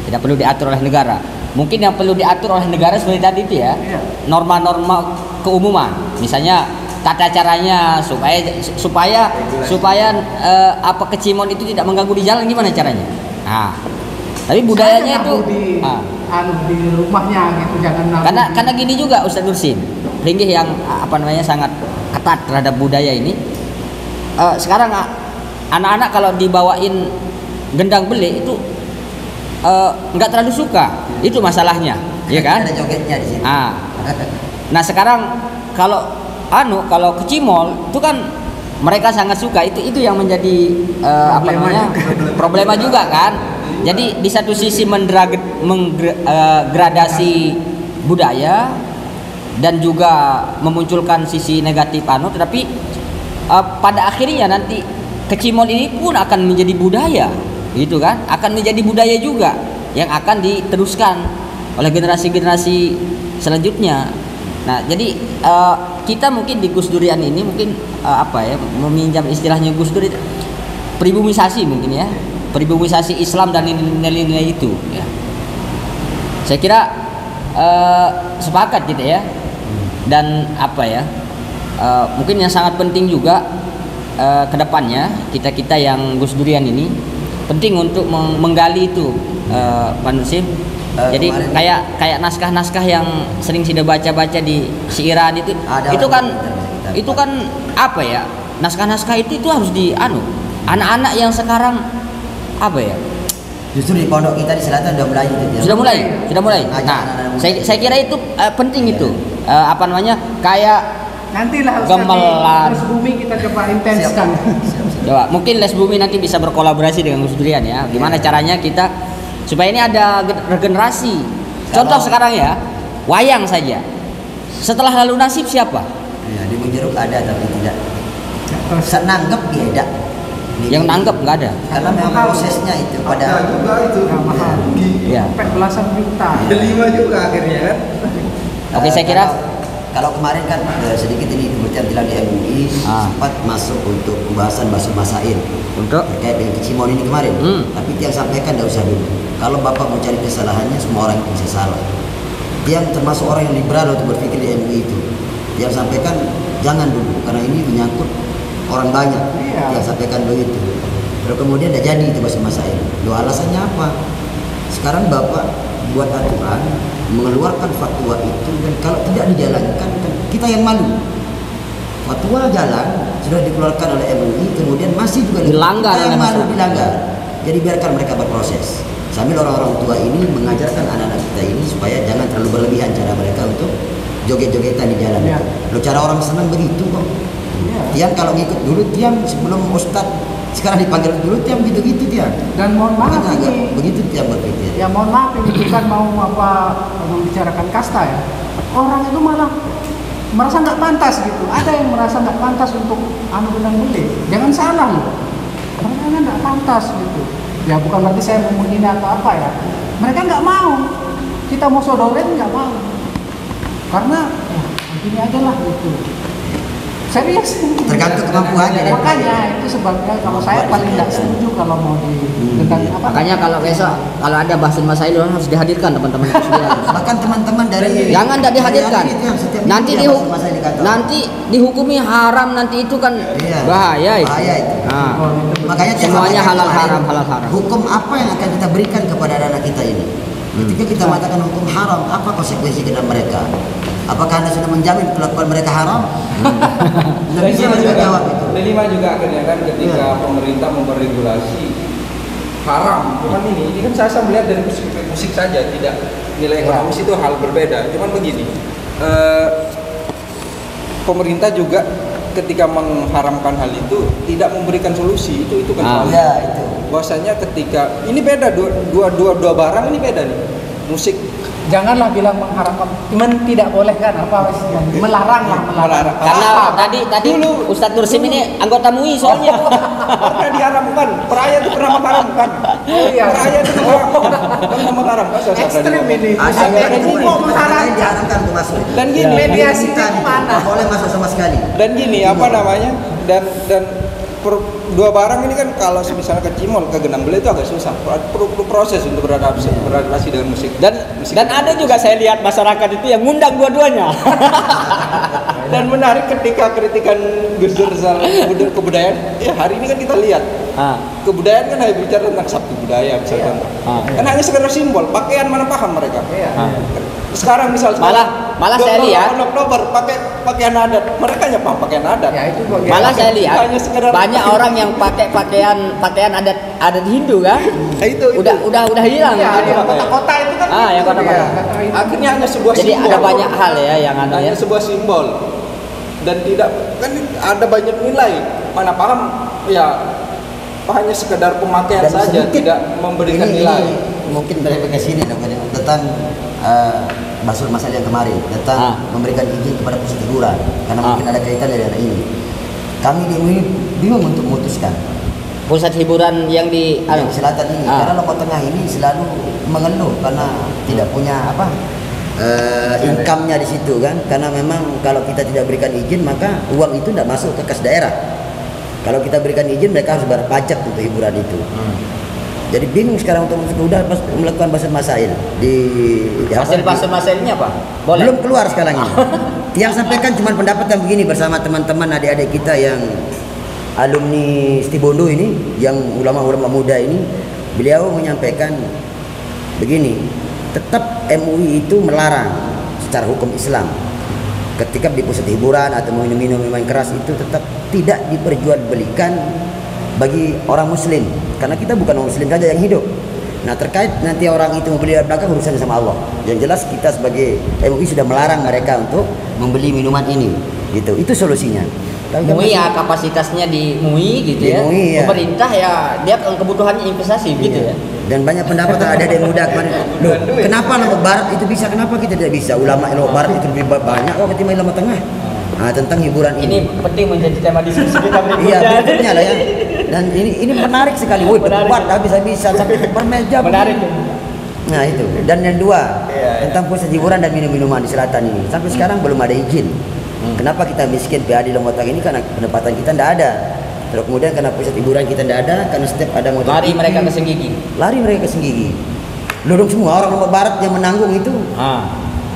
Tidak perlu diatur oleh negara. Mungkin yang perlu diatur oleh negara seperti tadi itu ya, norma-norma keumuman, misalnya tata caranya supaya ke Cimol itu tidak mengganggu di jalan, gimana caranya? Nah, tapi budayanya itu di rumahnya gitu, jangan karena gini juga Ustadz Nursin, Ringgih yang sangat ketat terhadap budaya ini. Sekarang anak-anak kalau dibawain gendang beli itu nggak terlalu suka, itu masalahnya, ya kan? Ada jogetnya di sini. Nah sekarang kalau ke Cimol itu kan mereka sangat suka, itu yang menjadi problema juga kan. Jadi di satu sisi menggradasi budaya dan juga memunculkan sisi negatif tetapi pada akhirnya nanti ke Cimol ini pun akan menjadi budaya, gitu kan? Akan menjadi budaya juga yang akan diteruskan oleh generasi-generasi selanjutnya. Nah, jadi kita mungkin di Gus Durian ini mungkin meminjam istilahnya Gus Dur, pribumisasi mungkin ya, pribumisasi Islam dan nilai-nilai itu. Ya. Saya kira sepakat gitu ya. Dan mungkin yang sangat penting juga kedepannya kita yang Gus Durian ini penting untuk menggali itu, Pak Nursin. Jadi kayak naskah-naskah yang sering sudah baca-baca di siiran itu kan naskah-naskah itu harus anak-anak yang sekarang Justru di pondok kita di selatan sudah mulai. Nah, saya kira itu penting itu kayak nantilah gamelan Les Bumi kita coba intenskan. Coba mungkin Les Bumi nanti bisa berkolaborasi dengan Gus Durian ya. Gimana caranya kita supaya ini ada regenerasi. Contoh sekarang ya, wayang saja. Setelah lalu nasib siapa? Ya, di Munjeruk ada tapi tidak. Senanggep beda. Yang nanggep nggak ada. Karena memang prosesnya itu pada juga itu mahal. Ya. Sampai belasan juta. 5 juga akhirnya kan. Oke, saya kira kalau kemarin kan sedikit ini kemudian bilang di MUI sempat masuk untuk pembahasan masail untuk terkait dengan Cimol ini kemarin. Tapi yang sampaikan tidak usah dulu. Kalau Bapak mau cari kesalahannya, semua orang bisa salah. Yang termasuk orang yang liberal untuk berpikir di MUI itu, yang sampaikan jangan dulu karena ini menyangkut orang banyak. Yang sampaikan begitu. Lalu kemudian tidak jadi itu masail. Alasannya apa? Sekarang Bapak buat aturan, mengeluarkan fatwa itu, dan kalau tidak dijalankan kita yang malu. Fatwa jalan sudah dikeluarkan oleh MUI, kemudian masih juga dilanggar, kita yang malu dilanggar. Jadi biarkan mereka berproses. Sambil orang-orang tua ini mengajarkan anak-anak kita ini supaya jangan terlalu berlebihan cara mereka untuk joget-jogetan di jalan. Lo cara orang senang begitu kok. Tiang kalau ngikut dulu, tiang sebelum ustadz sekarang dipanggil dulu, tiang gitu-gitu tiang. Dan mohon maaf ini begitu tiang berpikir. Ya mohon maaf ini bukan mau membicarakan kasta ya. Orang itu malah merasa nggak pantas gitu. Ada yang merasa nggak pantas untuk gendang beli. Jangan salah loh. Mereka nggak pantas gitu. Ya bukan berarti saya mau menghina atau apa ya. Mereka nggak mau. Kita mau sodorin nggak mau. Karena begini aja lah gitu. Serius. Tergantung kemampuannya. Makanya itu sebabnya kalau saya paling tidak setuju kalau mau digendang apa. Makanya kalau besok kalau ada bahasan masail harus dihadirkan teman-teman. Bahkan teman-teman dari jangan tidak dihadirkan. Nanti dihukumi haram, nanti itu kan bahaya itu. Bahaya itu. Nah, makanya semuanya halal haram. Hukum apa yang akan kita berikan kepada anak kita ini? Ketika kita mengatakan hukum haram, apa konsekuensi kepada mereka? Apakah Anda sudah menjamin kelakuan mereka haram? Tidak bisa menjawab itu. Kelima juga akhirnya kan ketika pemerintah memregulasi haram, cuman ini kan saya melihat dari musik saja, tidak nilai ekonomis itu hal berbeda. Cuman begini, pemerintah juga ketika mengharamkan hal itu tidak memberikan solusi, itu kan soalnya. Ya, itu. Bahwasanya ketika ini beda dua barang ini beda nih, musik. Janganlah bilang mengharamkan, cuman tidak boleh kan apa melarang lah, melarang. Karena tadi Ustadz Nursim ini anggota MUI soalnya. Pernah diharamkan, peraya itu pernah mengharamkan. Oh iya. Peraya itu pernah mengharamkan. Ekstrim ini. Hukum diharamkan untuk masuk. Dan gini, mediasi itu mana? Boleh masuk sama sekali. Dan gini apa namanya? Dan dua barang ini kan kalau misalnya ke Cimol ke Genang Beli itu agak susah, perlu proses untuk beradaptasi dengan musik. Dan ada juga saya lihat masyarakat itu yang ngundang dua-duanya. Dan menarik ketika kritikan Gus Dur soal kebudayaan, ya hari ini kan kita lihat kebudayaan kan hanya bicara tentang sabtu budaya misalkan, kan hanya sekedar simbol, pakaian mana paham mereka. Sekarang Malah saya lihat Oktober pakai pakaian adat, mereka hanya paham pakaian adat. Ya, itu malah saya lihat banyak orang yang pakai pakaian adat Hindu kan. Itu udah hilang. Ya, yang kota-kota itu kan. Yang kota-kota. Akhirnya hanya sebuah Jadi simbol. ada banyak hal ya yang hanya sebuah simbol dan tidak kan ada banyak nilai. Mana paham ya hanya sekedar pemakaian Dan saja, sedikit. tidak memberikan nilai. Mungkin dari sini tentang masalah yang kemarin tentang memberikan izin kepada pusat hiburan karena mungkin ada kaitannya dengan ini. Kami di MUI bingung untuk memutuskan pusat hiburan yang di yang selatan ini karena Lombok Tengah ini selalu mengeluh karena tidak punya income-nya di situ kan, karena memang kalau kita tidak berikan izin maka uang itu tidak masuk ke kas daerah. Kalau kita berikan izin mereka harus bayar pajak untuk hiburan itu. Jadi bingung sekarang untuk melakukan bahasa masail hasil masailnya apa? Boleh? Belum keluar sekarang ini. Yang sampaikan cuma pendapat yang begini bersama teman-teman adik-adik kita yang alumni Stibondo ini, yang ulama-ulama muda ini, beliau menyampaikan begini, tetap MUI itu melarang secara hukum Islam ketika di pusat hiburan atau minum minuman keras itu tetap tidak diperjualbelikan bagi orang muslim, karena kita bukan orang muslim saja yang hidup. Nah, terkait nanti orang itu membeli dari belakang urusan sama Allah. Yang jelas kita sebagai MUI sudah melarang mereka untuk membeli minuman ini, gitu. Itu solusinya. MUI ya kapasitasnya di MUI gitu di ya. MUI, ya. Pemerintah ya dia kebutuhannya investasi gitu ya. Dan banyak pendapat ada muda kemarin. Loh, kenapa Lombok Barat itu bisa? Kenapa kita tidak bisa? Ulama Lombok Barat itu lebih banyak ketimbang Lombok Tengah. Nah, tentang hiburan ini penting menjadi tema diskusi kita berikutnya. Iya, berikutnya lah ya. Dan ini menarik sekali. Woi, berbuat habis-habisan sampai per meja. Menarik. Nah, itu. Dan yang dua, tentang pusat hiburan dan minum-minuman di selatan ini. Sampai sekarang belum ada izin. Kenapa kita miskin PAD Lombok Tengah ini? Karena pendapatan kita tidak ada. Terus kemudian karena pusat hiburan kita tidak ada, karena setiap ada motor lari mereka ke Senggigi. Lari mereka ke Senggigi. Lodong semua orang Lombok Barat yang menanggung itu.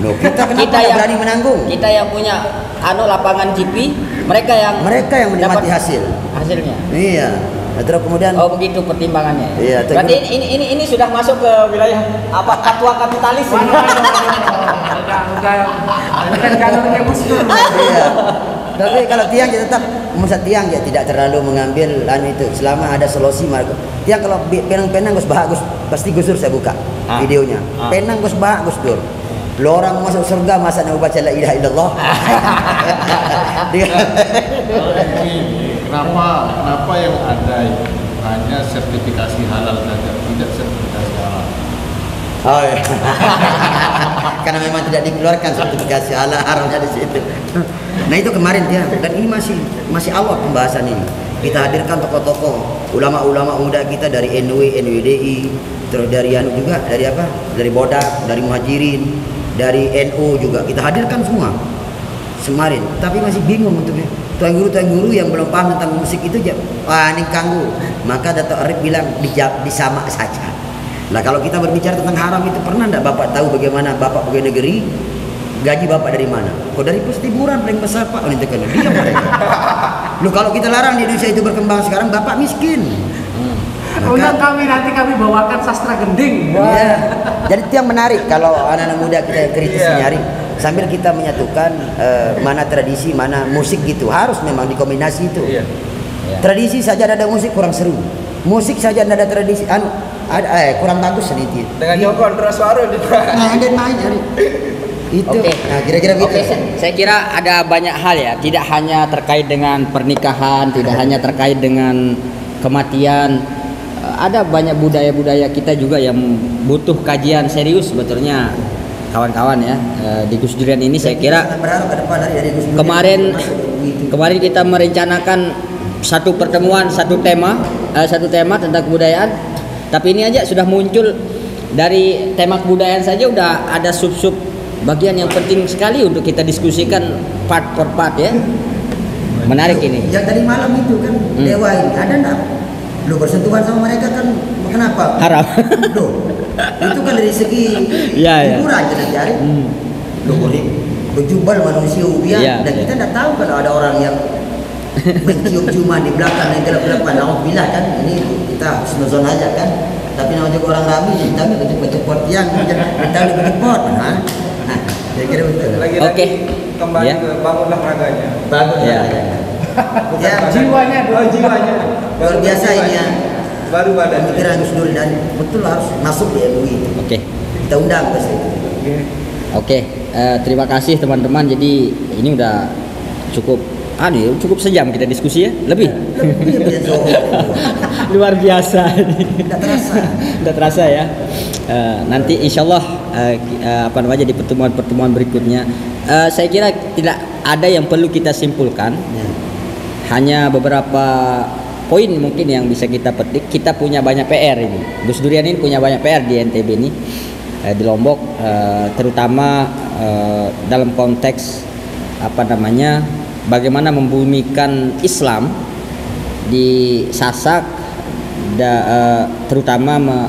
Loh, kita kenapa tidak berani menanggung? Kita yang punya lapangan GP, mereka yang menikmati hasilnya. Iya. Nah, terus kemudian begitu pertimbangannya. Iya, berarti ini sudah masuk ke wilayah apa fatwa kapitalis. Iya. Tapi kalau tiang ya tetap musat tiang ya tidak terlalu mengambil itu selama ada solusi Marco. Tiang kalau penang Gus bagus pasti Gus Dur saya buka videonya. Penang Gus bagus Dur. Lo orang masuk surga masa nak baca la ilaha illallah. Kenapa yang ada hanya sertifikasi halal saja, tidak sertifikasi halal? Oh iya. Karena memang tidak dikeluarkan sertifikasi halal haramnya di situ. Nah itu kemarin dia, dan ini masih awal pembahasan ini. Kita hadirkan tokoh-tokoh ulama-ulama muda kita dari NW, NWDI, terus dari juga dari apa? Dari Bodak, dari Muhajirin, dari NU juga kita hadirkan semua kemarin. Tapi masih bingung untuknya. Tuan guru yang belum paham tentang musik itu panik kanggu. Maka Dato' Arif bilang disamak saja. Nah kalau kita berbicara tentang haram itu, pernah enggak Bapak tahu bagaimana Bapak pegawai negeri gaji Bapak dari mana? Kok dari pusat hiburan paling besar Pak? Oh, diam mereka. Loh kalau kita larang di Indonesia itu berkembang sekarang, Bapak miskin. Undang kami nanti bawakan sastra gending. Iya. Jadi itu yang menarik kalau anak-anak muda kita yang kritis nyari sambil kita menyatukan mana tradisi, mana musik gitu. Harus memang dikombinasi itu. Tradisi saja ada musik kurang seru. Musik saja ada tradisi kurang bagus sedikit. Dengan nyokon terus suara di Nah, dia main hari. Itu. Oke. Nah, kira-kira gitu. Oke, saya kira ada banyak hal ya, tidak hanya terkait dengan pernikahan, tidak hanya terkait dengan kematian. Ada banyak budaya-budaya kita juga yang butuh kajian serius sebetulnya, kawan-kawan ya. Di Gus Durian ini saya kira Berharap ke depan dari Gus Durian kemarin kita merencanakan satu pertemuan, satu tema tentang kebudayaan. Tapi ini aja sudah muncul dari tema kebudayaan saja udah ada sub-sub bagian yang penting sekali untuk kita diskusikan part per part ya. Menarik ini. Yang tadi malam itu kan dewa ini ada enggak? Lu bersentuhan sama mereka kan kenapa? Haram. Loh, itu kan dari segi hiburan kita cari. Lu berjubel manusia ubian dan kita tidak tahu kalau ada orang yang mencium-ciuman di belakang yang gelap-gelapan. Alhamdulillah kan ini kita husnuzon aja kan. Tapi namanya orang rame kita cepet-cepet yang kita lebih cepet. Kira-kira betul. Lagi-lagi kembali ke bangunlah raganya. Bagus ya. Jiwanya dulu. jiwanya. Luar biasa ini ya. Baru badan. Pemikiran Gus Dur dan betul harus masuk di MUI itu. Oke. Kita undang ke situ. Oke, terima kasih teman-teman. Jadi ini udah cukup sejam kita diskusi ya, lebih. Luar biasa. Tidak terasa ya. Nanti insya Allah di pertemuan berikutnya, saya kira tidak ada yang perlu kita simpulkan. Hanya beberapa poin mungkin yang bisa kita petik. Kita punya banyak PR ini. Gus Durian ini punya banyak PR di NTB ini, di Lombok, terutama dalam konteks bagaimana membumikan Islam di Sasak, terutama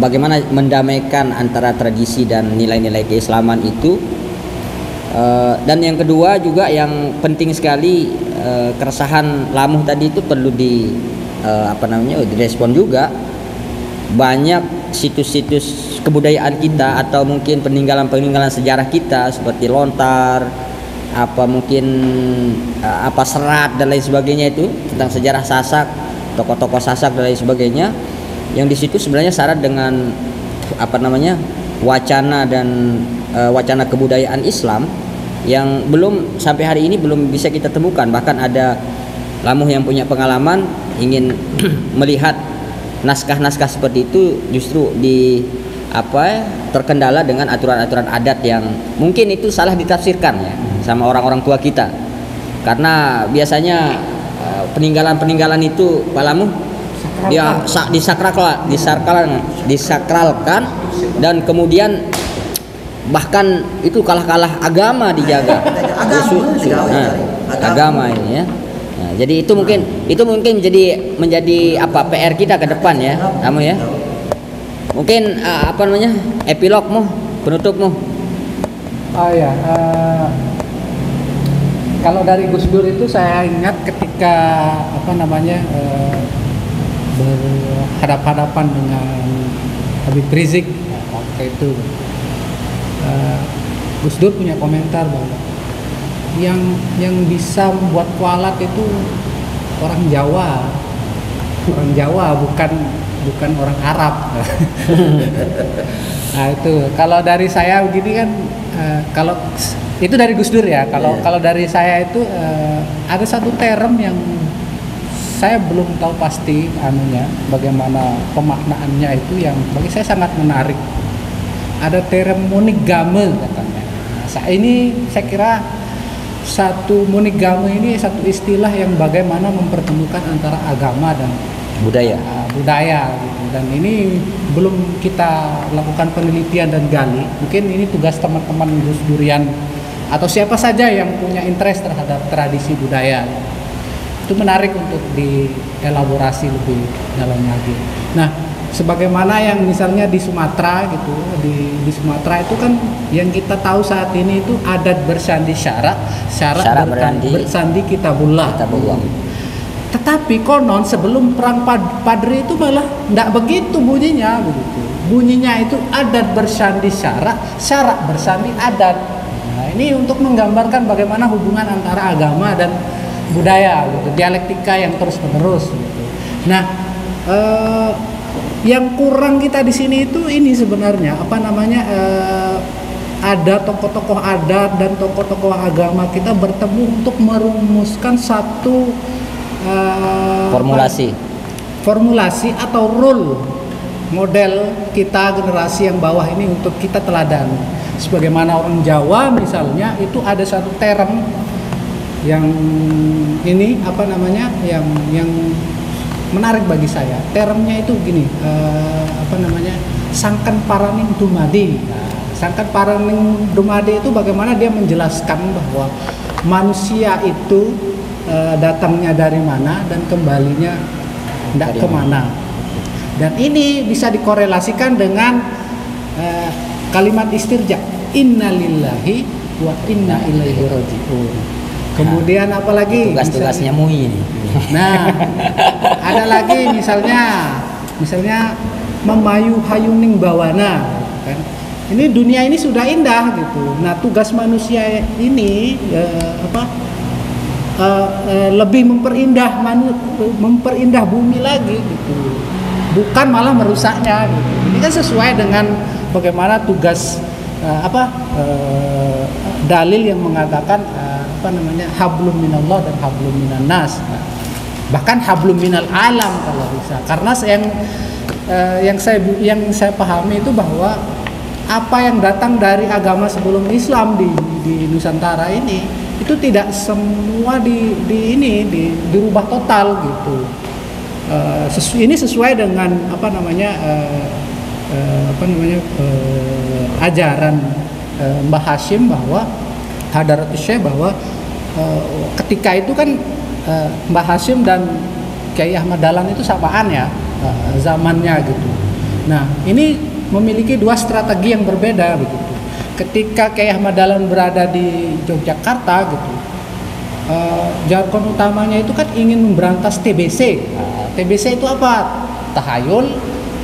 bagaimana mendamaikan antara tradisi dan nilai-nilai keislaman itu. Dan yang kedua juga yang penting sekali, keresahan Lamuh tadi itu perlu direspon juga. Banyak situs-situs kebudayaan kita atau mungkin peninggalan-peninggalan sejarah kita seperti lontar, serat dan lain sebagainya itu tentang sejarah Sasak, tokoh-tokoh Sasak dan lain sebagainya, yang di situ sebenarnya syarat dengan wacana kebudayaan Islam yang belum sampai hari ini belum bisa kita temukan. Bahkan ada Lamuh yang punya pengalaman ingin melihat naskah-naskah seperti itu justru terkendala dengan aturan-aturan adat yang mungkin itu salah ditafsirkan ya sama orang-orang tua kita. Karena biasanya peninggalan itu Pak Lamuh dia disakralkan dan kemudian bahkan itu kalah agama dijaga. Agama ini ya. Nah, jadi itu mungkin menjadi PR kita ke depan ya, kamu ya. Mungkin epilogmu, penutupmu. Oh ya, kalau dari Gus Dur itu saya ingat ketika berhadapan-hadapan dengan Habib Rizik waktu itu. Gus Dur punya komentar bahwa yang bisa membuat kualat itu orang Jawa bukan orang Arab. Nah itu kalau dari saya begini kan, kalau itu dari Gus Dur ya. Kalau dari saya itu ada satu term yang saya belum tahu pasti bagaimana pemaknaannya itu, yang bagi saya sangat menarik. Ada term monigame katanya. Nah, saya kira satu monigame ini satu istilah yang bagaimana mempertemukan antara agama dan budaya gitu. Dan ini belum kita lakukan penelitian dan gali. Mungkin ini tugas teman-teman Gus Durian atau siapa saja yang punya interest terhadap tradisi budaya. Itu menarik untuk dielaborasi lebih dalam lagi. Nah, sebagaimana yang misalnya di Sumatera gitu, di Sumatera itu kan yang kita tahu saat ini itu adat bersandi syarat bersandi kitabullah. Tetapi konon sebelum perang Padri itu malah tidak begitu bunyinya begitu. bunyinya itu adat bersandi syarak, syarak bersandi adat. Nah, ini untuk menggambarkan bagaimana hubungan antara agama dan budaya, gitu, dialektika yang terus menerus. Gitu. Nah, yang kurang kita di sini itu ini sebenarnya ada tokoh-tokoh adat dan tokoh-tokoh agama kita bertemu untuk merumuskan satu formulasi atau rule model kita generasi yang bawah ini untuk kita teladan. Sebagaimana orang Jawa misalnya itu ada satu term yang ini yang menarik bagi saya. Termnya itu gini, sangkan paraning dumadi. Sangkan paraning dumadi itu bagaimana dia menjelaskan bahwa manusia itu datangnya dari mana dan kembalinya tidak kemana. Dan ini bisa dikorelasikan dengan kalimat istirja, inna lillahi wa inna ilaihi raji'un. Kemudian apalagi tugas-tugasnya MUI ini. Nah, ada lagi misalnya memayu hayuning bawana, kan? Ini dunia ini sudah indah gitu. Nah, tugas manusia ini lebih memperindah bumi lagi gitu. Bukan malah merusaknya gitu. Ini kan sesuai dengan bagaimana tugas dalil yang mengatakan hablum minallah dan hablum minan nas. Bahkan hablum minal alam kalau bisa. Karena yang saya pahami itu bahwa apa yang datang dari agama sebelum Islam di Nusantara ini itu tidak semua dirubah total gitu. Ini sesuai dengan ajaran Mbah Hashim bahwa Hadaratus Syekh bahwa ketika itu kan Mbah Hashim dan Kiai Ahmad Dahlan itu samaan ya zamannya gitu. Nah, ini memiliki dua strategi yang berbeda begitu. Ketika Kiai Ahmad Dahlan berada di Yogyakarta gitu, jargon utamanya itu kan ingin memberantas TBC. TBC itu apa? Tahayul,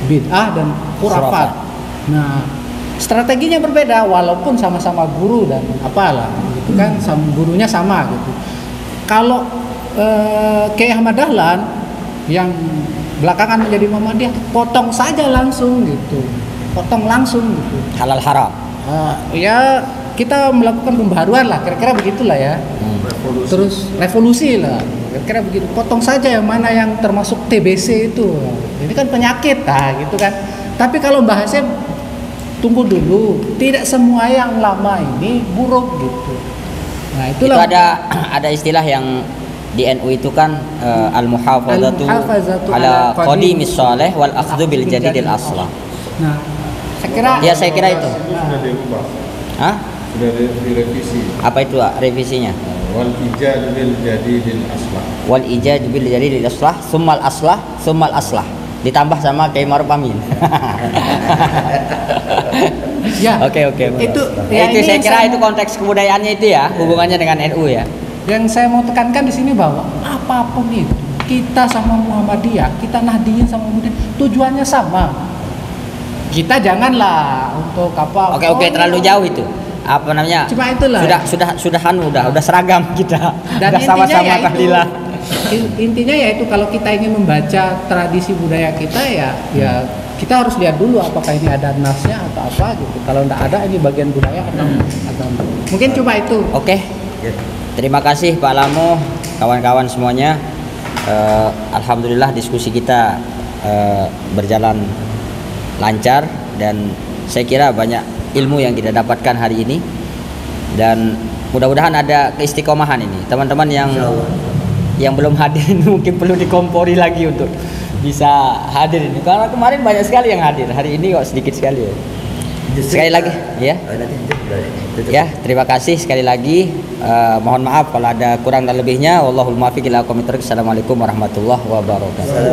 bid'ah dan khurafat. Nah, strateginya berbeda walaupun sama-sama guru dan apalah gitu kan, gurunya sama gitu. Kalau Kiai Ahmad Dahlan yang belakangan menjadi Muhammadiyah, potong saja langsung gitu. Potong langsung gitu. Halal haram. Ya kita melakukan pembaruan lah, kira-kira begitulah ya. Terus revolusi lah, kira-kira begitu. Potong saja yang mana yang termasuk TBC itu. Ini kan penyakit, gitu kan. Tapi kalau bahasnya tunggu dulu, tidak semua yang lama ini buruk gitu. Nah, itulah. Itu ada istilah yang di NU itu kan al-muhafazatu ala qadimis salih wal akhdhu bil jadidil aslah. Nah, saya kira itu. Sudah dirubah. Hah? Sudah direvisi. Apa itu revisinya? Wal ijad bil jadidil aslah. Wal ijad bil jadidil aslah, summal aslah. Ditambah sama Kiai Ma'ruf Amin. Ya. Oke. Itu saya kira itu konteks kebudayaannya itu ya, hubungannya dengan NU ya. Yang saya mau tekankan di sini bahwa apapun itu, kita sama Muhammadiyah, kita Nahdliyin sama Muhammadiyah, tujuannya sama. Kita janganlah untuk apa? Oke, terlalu jauh itu. Apa namanya? Cuma itulah. Sudah seragam kita. Dan sudah sama-sama tahlilah. Intinya yaitu kalau kita ingin membaca tradisi budaya kita ya kita harus lihat dulu apakah ini ada nasnya atau apa gitu. Kalau tidak ada, ini bagian budaya atau agama. Mungkin cuma itu. Oke. Terima kasih Pak Lamo, kawan-kawan semuanya. Alhamdulillah diskusi kita berjalan lancar dan saya kira banyak ilmu yang kita dapatkan hari ini dan mudah-mudahan ada keistiqomahan ini. Teman-teman yang belum hadir mungkin perlu dikompori lagi untuk bisa hadir ini karena kemarin banyak sekali yang hadir, hari ini kok sedikit sekali ya. Sekali lagi ya terima kasih sekali lagi. Mohon maaf kalau ada kurang dan lebihnya. Wallahul muwaffiq ila aqwamit thoriq. Assalamualaikum warahmatullahi wabarakatuh.